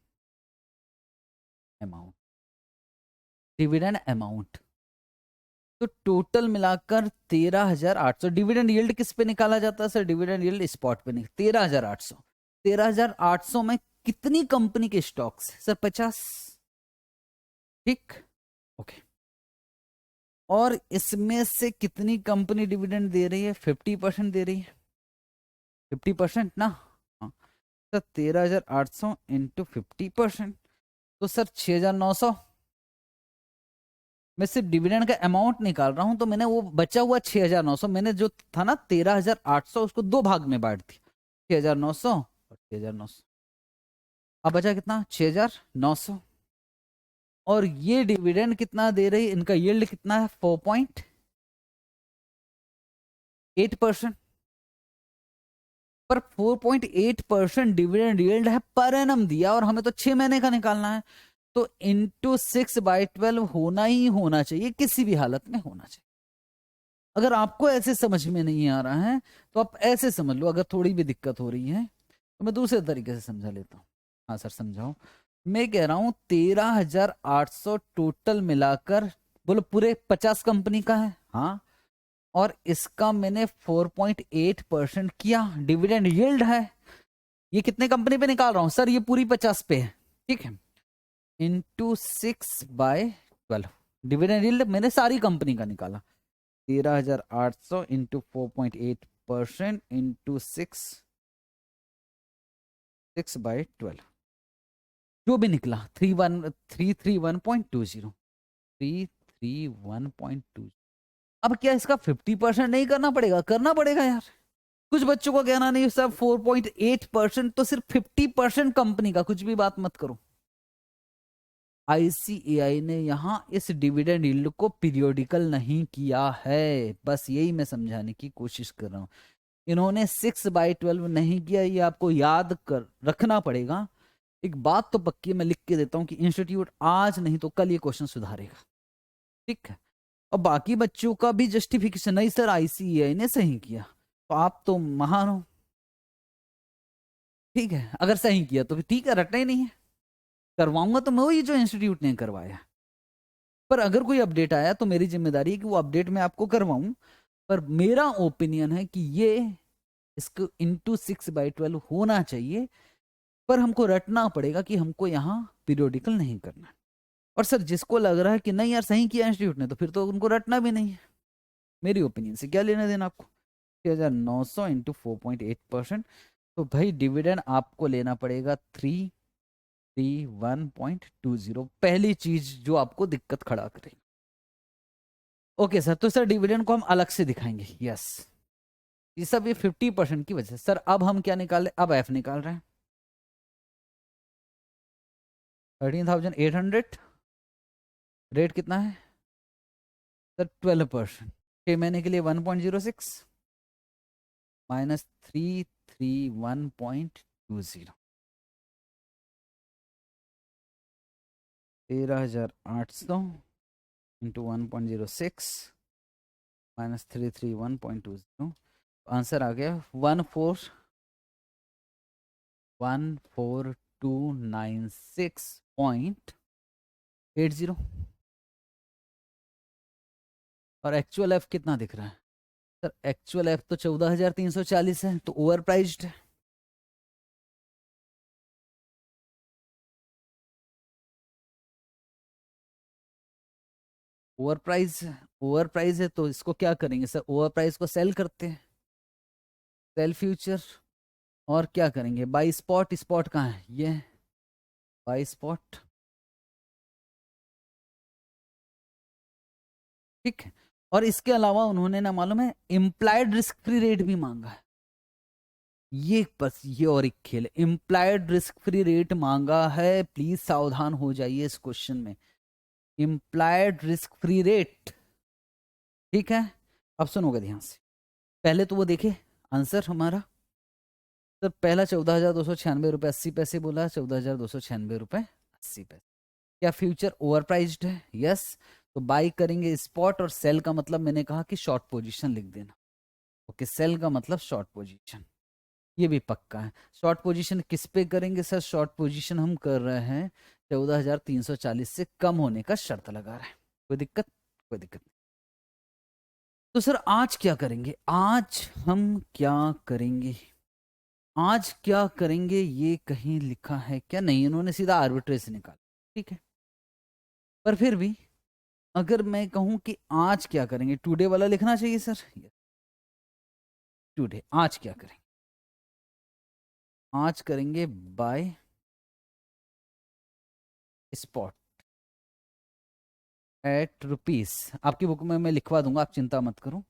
अमाउंट, डिविडेंड अमाउंट। तो टोटल मिलाकर 13,800। डिविडेंड यील्ड किस पे निकाला जाता है सर? डिविडेंड यील्ड स्पॉट पे नहीं, 13,800। 13,800 में कितनी कंपनी के स्टॉक्स सर? 50। ठीक, ओके। और इसमें से कितनी कंपनी डिविडेंड दे रही है? 50% दे रही है, 50% ना। हाँ, सर 13,800 इंटू 50%, तो सर 6,900। मैं सिर्फ डिविडेंड का अमाउंट निकाल रहा हूं, तो मैंने वो बचा हुआ 6,900, मैंने जो था ना 13,800, उसको दो भाग में बांट दिया, 6,900 और 6,900। अब बचा कितना, 6,900। और ये डिविडेंड कितना दे रही, इनका यील्ड कितना है, 4.8%। पर 4.8% डिविडेंड यील्ड है, पर एनम दिया, और हमें तो 6 महीने का निकालना है। तो इंटू 6/12 होना ही होना चाहिए, किसी भी हालत में होना चाहिए। अगर आपको ऐसे समझ में नहीं आ रहा है तो आप ऐसे समझ लो, अगर थोड़ी भी दिक्कत हो रही है तो मैं दूसरे तरीके से समझा लेता हूँ। हाँ सर समझाओ। मैं कह रहा हूँ 13,800 टोटल मिलाकर, बोलो पूरे 50 कंपनी का है, हाँ। और इसका मैंने 4.8% किया, डिविडेंड यील्ड है। ये कितने कंपनी पे निकाल रहा हूं सर, ये पूरी 50 पे है, ठीक है। इंटू 6/12, डिविडेंड यील्ड मैंने सारी कंपनी का निकाला। 13,800 इंटू 4.8% इंटू 6/12, जो भी निकला 331.20, 331.20। अब क्या इसका 50% नहीं करना पड़ेगा, करना पड़ेगा यार। कुछ बच्चों को कहना नहीं सर 4.8%, तो सिर्फ 50% कंपनी का, कुछ भी बात मत करो। आईसीएआई ने यहां इस डिविडेंड यील्ड को पीरियोडिकल नहीं किया है, बस यही मैं समझाने की कोशिश कर रहा हूं। इन्होंने 6/12 नहीं किया, ये आपको याद कर रखना पड़ेगा। एक बात तो पक्की मैं लिख के देता हूं कि इंस्टीट्यूट आज नहीं तो कल ये क्वेश्चन सुधारेगा, ठीक है। और बाकी बच्चों का भी जस्टिफिकेशन, नहीं सर आईसीएआई ने सही किया, तो आप तो महान हो, ठीक है। अगर सही किया तो फिर ठीक है, रटना ही नहीं है, करवाऊंगा तो मैं वही जो इंस्टीट्यूट ने करवाया। पर अगर कोई अपडेट आया तो मेरी जिम्मेदारी है कि वो अपडेट मैं आपको करवाऊं। पर मेरा ओपिनियन है कि ये इसको इंटू 6/12 होना चाहिए, पर हमको रटना पड़ेगा कि हमको यहाँ पीरियोडिकल नहीं करना। और सर जिसको लग रहा है कि नहीं यार सही किया इंस्टीट्यूट ने, तो फिर तो उनको रटना भी नहीं है। मेरी ओपिनियन से क्या लेना देना आपको। 6,900 इंटू 4.8%, तो भाई डिविडेंड आपको लेना पड़ेगा 331.20, पहली चीज जो आपको दिक्कत खड़ा करेगी। ओके सर, तो सर डिविडेंड को हम अलग से दिखाएंगे, यस। ये सब ये 50% की वजह से। सर अब हम क्या निकाल रहे, अब एफ निकाल रहे हैं। 13,800, रेट कितना है सर, 12%। 6 महीने के लिए 1.06 माइनस 331.20, 13,800 इंटू 1.06 माइनस 331.20, आंसर आ गया 14,296.80। और एक्चुअल एफ कितना दिख रहा है सर, एक्चुअल एफ तो 14,340 है, तो ओवर प्राइज्ड है। ओवर प्राइस है, तो इसको क्या करेंगे सर, ओवर प्राइस को सेल करते हैं, सेल फ्यूचर। और क्या करेंगे, बाई स्पॉट, स्पॉट कहाँ है, ये बाई स्पॉट, ठीक है। और इसके अलावा उन्होंने ना मालूम है इम्प्लाइड रिस्क फ्री रेट भी मांगा है। ये बस ये और एक खेल, इम्प्लाइड रिस्क फ्री रेट मांगा है, प्लीज सावधान हो जाइए इस क्वेश्चन में। इम्प्लाइड रिस्क फ्री रेट, ठीक है। अब सुनोगे ध्यान से, पहले तो वो देखे आंसर हमारा। तो पहला 14,296 रुपये 80 पैसे बोला, 14,296 रुपये 80 पैसे। क्या फ्यूचर ओवर प्राइज्ड है, यस। तो बाई करेंगे स्पॉट, और सेल का मतलब मैंने कहा कि शॉर्ट पोजीशन लिख देना, ओके। सेल का मतलब शॉर्ट पोजीशन, ये भी पक्का है। शॉर्ट पोजीशन किस पे करेंगे सर, शॉर्ट पोजीशन हम कर रहे हैं 14,340 से कम होने का शर्त लगा रहे हैं। कोई दिक्कत, कोई दिक्कत नहीं। तो सर आज क्या करेंगे, आज हम क्या करेंगे, आज क्या करेंगे, ये कहीं लिखा है क्या, नहीं, इन्होंने सीधा आर्बिट्रेज से निकाला, ठीक है। पर फिर भी अगर मैं कहूं कि आज क्या करेंगे, टुडे वाला लिखना चाहिए सर, टुडे, आज क्या करेंगे, आज करेंगे बाय स्पॉट एट रुपीस। आपकी बुक में मैं लिखवा दूंगा, आप चिंता मत करो।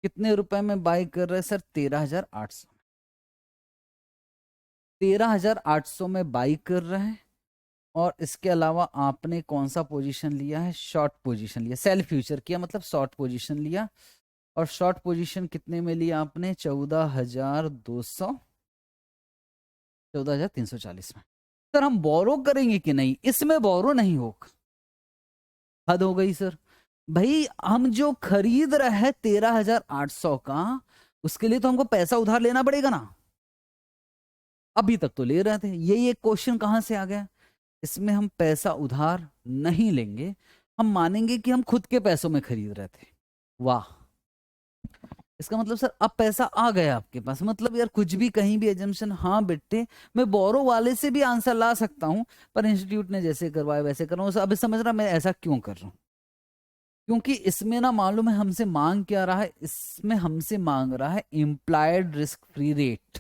कितने रुपए में बाय कर रहे हैं सर, 13,800, 13,800 में बाई कर रहे हैं, और इसके अलावा आपने कौन सा पोजीशन लिया है, शॉर्ट पोजीशन लिया, सेल फ्यूचर किया मतलब शॉर्ट पोजीशन लिया, और शॉर्ट पोजीशन कितने में लिया आपने, 14,200, 14,340 में। सर हम बोरो करेंगे कि नहीं, इसमें बोरो नहीं होगा, हद हो गई सर। भाई हम जो खरीद रहे हैं 13,800 का, उसके लिए तो हमको पैसा उधार लेना पड़ेगा ना, अभी तक तो ले रहे थे, यही एक क्वेश्चन कहां से आ गया। इसमें हम पैसा उधार नहीं लेंगे, हम मानेंगे कि हम खुद के पैसों में खरीद रहे थे। वाह, इसका मतलब सर अब पैसा आ गया आपके पास, मतलब यार कुछ भी कहीं भी एजम्पशन, हाँ बेटे मैं बोरो वाले से भी आंसर ला सकता हूं, पर इंस्टीट्यूट ने जैसे करवाया वैसे कर रहा हूं। अभी समझ रहा मैं ऐसा क्यों कर रहा हूं, क्योंकि इसमें ना मालूम है हमसे मांग क्या रहा है, इसमें हमसे मांग रहा है implied risk free rate,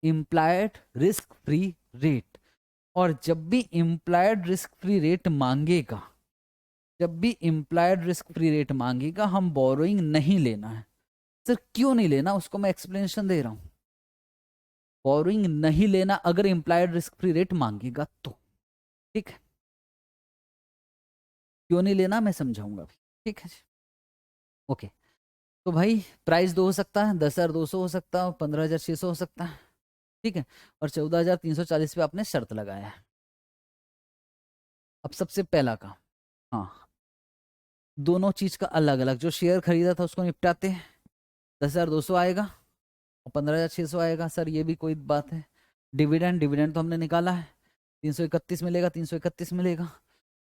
implied risk free rate. और जब भी इम्प्लाइड रिस्क फ्री रेट मांगेगा, जब भी इम्प्लाइड रिस्क फ्री रेट मांगेगा, हम बोरोइंग नहीं लेना है। सर क्यों नहीं लेना, उसको मैं एक्सप्लेनेशन दे रहा हूं। बोरोइंग नहीं लेना अगर इम्प्लाइड रिस्क फ्री रेट मांगेगा तो, ठीक है, क्यों नहीं लेना मैं समझाऊंगा अभी, ठीक है जी। ओके, तो भाई प्राइस 2 हो सकता है, 10,200 हो सकता है, 15,600 हो सकता है, ठीक है, और 14,340 पे आपने शर्त लगाया है। अब सबसे पहला काम, हाँ दोनों चीज का अलग अलग, जो शेयर खरीदा था उसको निपटाते हैं, 10,200 आएगा और 15,600 आएगा, सर ये भी कोई बात है। डिविडेंड, डिविडेंड तो हमने निकाला है, 331 मिलेगा, 331 मिलेगा।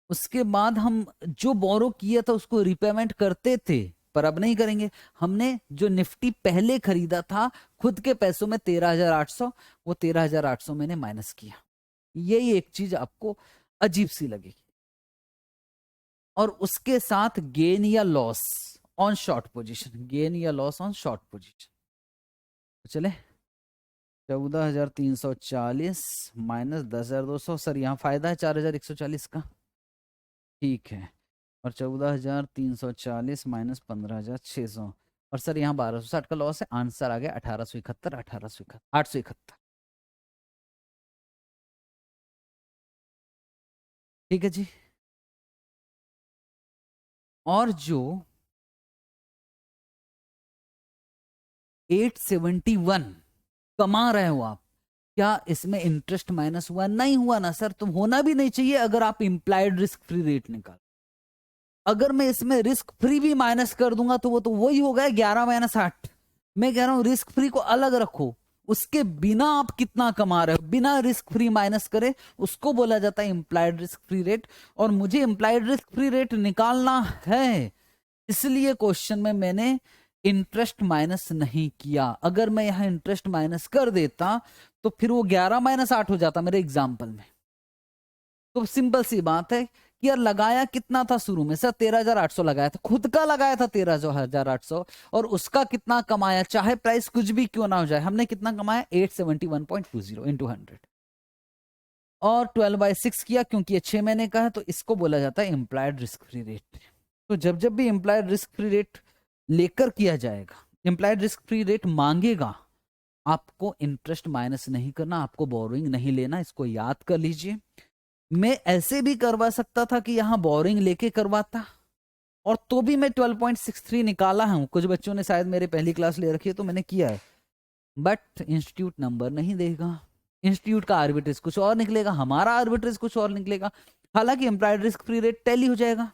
उसके बाद हम जो बोरो किया था उसको रिपेमेंट करते थे, पर अब नहीं करेंगे। हमने जो निफ्टी पहले खरीदा था खुद के पैसों में 13,800, वो 13,800 मैंने माइनस किया। यही एक चीज आपको अजीब सी लगेगी, और उसके साथ गेन या loss on short position, gain या लॉस ऑन शॉर्ट पोजीशन। तो चले 14,340 माइनस 10,200, सर यहाँ फायदा है 4,140 का, ठीक है, और 14,340 माइनस 15,600, और सर यहाँ 1,260 का लॉस है, आंसर आ गया 1,871, 1,871, 871, ठीक है जी। और जो 871 कमा रहे हो आप, क्या इसमें इंटरेस्ट माइनस हुआ, नहीं हुआ ना सर, तो होना भी नहीं चाहिए अगर आप इंप्लाइड रिस्क फ्री रेट निकाल। अगर मैं इसमें रिस्क फ्री भी माइनस कर दूंगा तो वो तो वही हो गया 11 माइनस 8। मैं कह रहा हूं रिस्क फ्री को अलग रखो, उसके बिना आप कितना कमा रहे हो, बिना रिस्क फ्री माइनस करे, उसको बोला जाता है इंप्लाइड रिस्क फ्री रेट। और मुझे इंप्लाइड रिस्क फ्री रेट निकालना है, इसलिए क्वेश्चन में मैंने इंटरेस्ट माइनस नहीं किया। अगर मैं यहां इंटरेस्ट माइनस कर देता तो फिर वो 11 माइनस 8 हो जाता मेरे एग्जाम्पल में। तो सिंपल सी बात है कि यार लगाया कितना था शुरू में, सर 13,800 लगाया था, खुद का लगाया था 13,800, और उसका कितना कमाया, चाहे प्राइस कुछ भी क्यों ना हो जाए, हमने कितना कमाया 871.20 इंटू 100, और 12/6 किया, क्योंकि ये 6 महीने का है, तो इसको बोला जाता है इम्प्लाइड रिस्क फ्री रेट। तो जब जब भी इम्प्लाइड रिस्क फ्री रेट लेकर किया जाएगा, इम्प्लाइड रिस्क फ्री रेट मांगेगा, आपको इंटरेस्ट माइनस नहीं करना, आपको बोरोइंग नहीं लेना, इसको याद कर लीजिए। मैं ऐसे भी करवा सकता था कि यहां बोरिंग लेके करवाता, और तो भी मैं 12.63 निकाला हूं। कुछ बच्चों ने शायद मेरे पहली क्लास ले रखी है तो मैंने किया है, बट इंस्टीट्यूट नंबर नहीं देगा, इंस्टीट्यूट का आर्बिट्रेज कुछ और निकलेगा, हमारा आर्बिट्रेज कुछ और निकलेगा, हालांकि employed risk free rate tally हो जाएगा।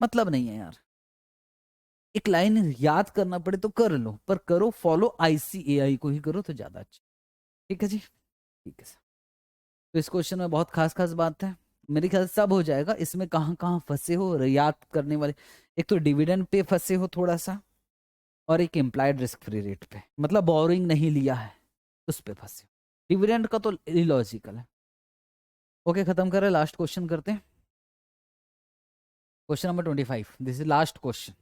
मतलब नहीं है यार, एक लाइन याद करना पड़े तो कर लो, पर करो फॉलो ICAI को ही करो तो ज्यादा अच्छा, ठीक है जी, ठीक है सर। तो इस क्वेश्चन में बहुत खास खास बात है, मेरे ख्याल से सब हो जाएगा। इसमें कहाँ कहाँ फंसे हो याद करने वाले, एक तो डिविडेंड पे फंसे हो थोड़ा सा, और एक इम्प्लाइड रिस्क फ्री रेट पे, मतलब बोरिंग नहीं लिया है उस पे फंसे हो। डिविडेंड का तो इलॉजिकल है। ओके, खत्म करें, लास्ट क्वेश्चन करते हैं, question number 25, this is last question.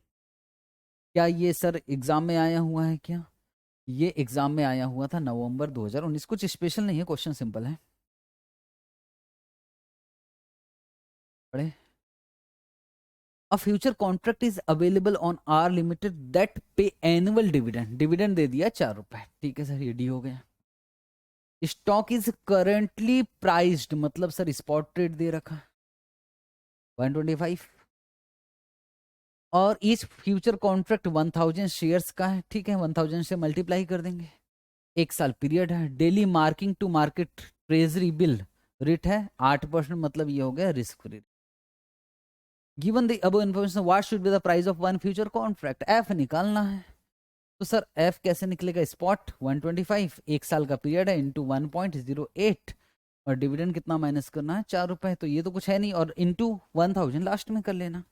क्या ये सर एग्जाम में आया हुआ है क्या, ये एग्जाम में आया हुआ था नवंबर 2019, कुछ स्पेशल नहीं है, क्वेश्चन सिंपल है, पढ़े। A future contract is available on R Limited that pay annual dividend, dividend दे दिया 4 रुपए, ठीक है सर, ये डी हो गया। स्टॉक इज करेंटली प्राइस्ड, मतलब सर स्पॉट रेट दे रखा 125, और ईच फ्यूचर कॉन्ट्रैक्ट 1000 शेयर्स का है, ठीक है, 1000 से मल्टीप्लाई कर देंगे, 1 साल पीरियड है, daily marking to market treasury bill rate है 8%, मतलब ये हो गया risk free. Given the above information what should be the price of one future contract, F निकालना है। तो सर एफ कैसे निकलेगा, स्पॉट 125, 1 साल का पीरियड है, इंटू 1.08, और डिविडेंड कितना माइनस करना है, 4 रुपए, तो ये तो कुछ है नहीं, और इंटू 1000 लास्ट में कर लेना,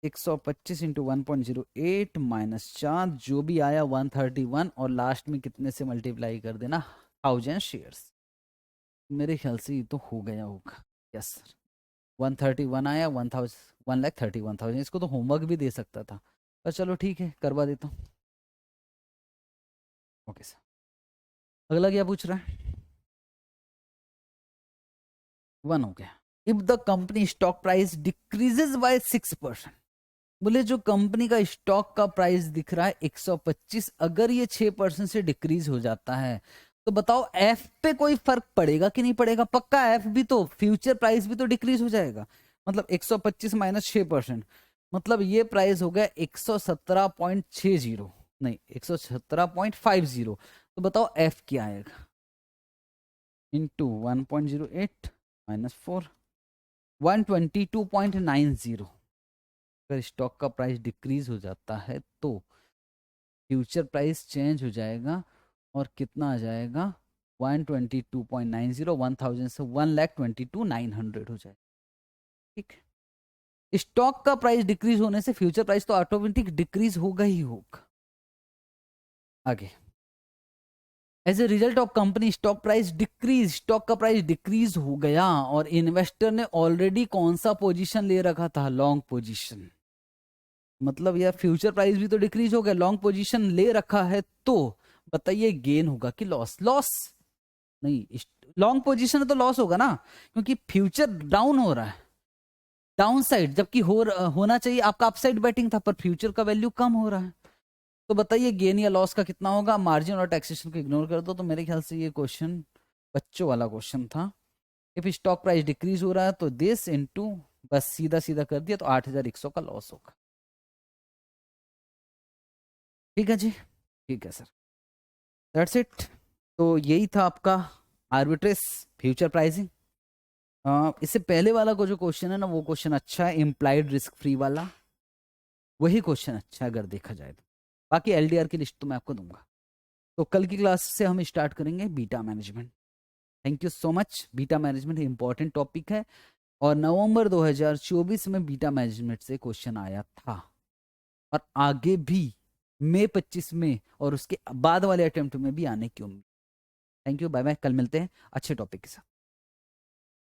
125 इंटू 1.08 माइनस 4, जो भी आया 131, और लास्ट में कितने से मल्टीप्लाई कर देना, 1000 शेयर्स। मेरे ख्याल से ये तो हो गया होगा, यस सर, 131 आया, 1,31,000, इसको तो होमवर्क भी दे सकता था, पर चलो ठीक है करवा देता हूँ। ओके सर, अगला क्या पूछ रहा है, 1 हो गया। If the company stock price decreases by 6%, बोले जो कंपनी का स्टॉक का प्राइस दिख रहा है 125, अगर ये 6% से डिक्रीज हो जाता है, तो बताओ एफ पे कोई फर्क पड़ेगा कि नहीं पड़ेगा, पक्का एफ भी तो, फ्यूचर प्राइस भी तो डिक्रीज हो जाएगा, मतलब 125 माइनस 6%, मतलब ये प्राइस हो गया 117.60, नहीं 117.50, तो बताओ एफ क्या आएगा, इंटू 1.08 माइनस 4, 122.90। अगर स्टॉक का प्राइस डिक्रीज हो जाता है तो फ्यूचर प्राइस चेंज हो जाएगा, और कितना आ जाएगा 122.90, 1000 से 1,22,900 हो जाएगा, ठीक। स्टॉक का प्राइस डिक्रीज होने से फ्यूचर प्राइस तो ऑटोमेटिक डिक्रीज होगा ही होगा। आगे, as a result of company stock price decrease, stock का प्राइस डिक्रीज हो गया, और इन्वेस्टर ने ऑलरेडी कौन सा पोजीशन ले रखा था, लॉन्ग पोजीशन, मतलब यार फ्यूचर प्राइस भी तो डिक्रीज हो गया, लॉन्ग पोजीशन ले रखा है, तो बताइए गेन होगा कि लॉस, लॉस नहीं, लॉन्ग पोजीशन है तो लॉस होगा ना, क्योंकि फ्यूचर डाउन हो रहा है, डाउन साइड, जबकि होना चाहिए आपका अपसाइड बैटिंग था, पर फ्यूचर का वैल्यू कम हो रहा है, तो बताइए गेन या लॉस का कितना होगा, मार्जिन और टैक्सेशन को इग्नोर कर दो, तो मेरे ख्याल से ये क्वेश्चन बच्चों वाला क्वेश्चन था। इफ स्टॉक प्राइस डिक्रीज हो रहा है तो दिस इनटू, बस सीधा सीधा कर दिया, तो 8100 का लॉस होगा, ठीक है जी, ठीक है सर, दैट्स इट। तो यही था आपका आर्बिट्रेज फ्यूचर प्राइसिंग। इससे पहले वाला को जो क्वेश्चन है ना, वो क्वेश्चन अच्छा है, इम्प्लाइड रिस्क फ्री वाला, वही क्वेश्चन अच्छा है अगर देखा जाए तो, बाकी एलडीआर की लिस्ट तो मैं आपको दूंगा। तो कल की क्लास से हम स्टार्ट करेंगे beta management. Thank you so much. Beta management important topic है, और नवंबर 2024 में बीटा मैनेजमेंट से क्वेश्चन आया था, और आगे भी मई 25 में और उसके बाद वाले अटेम्प्ट में भी आने की उम्मीद। थैंक यू, बाय बाय, कल मिलते हैं अच्छे टॉपिक के साथ।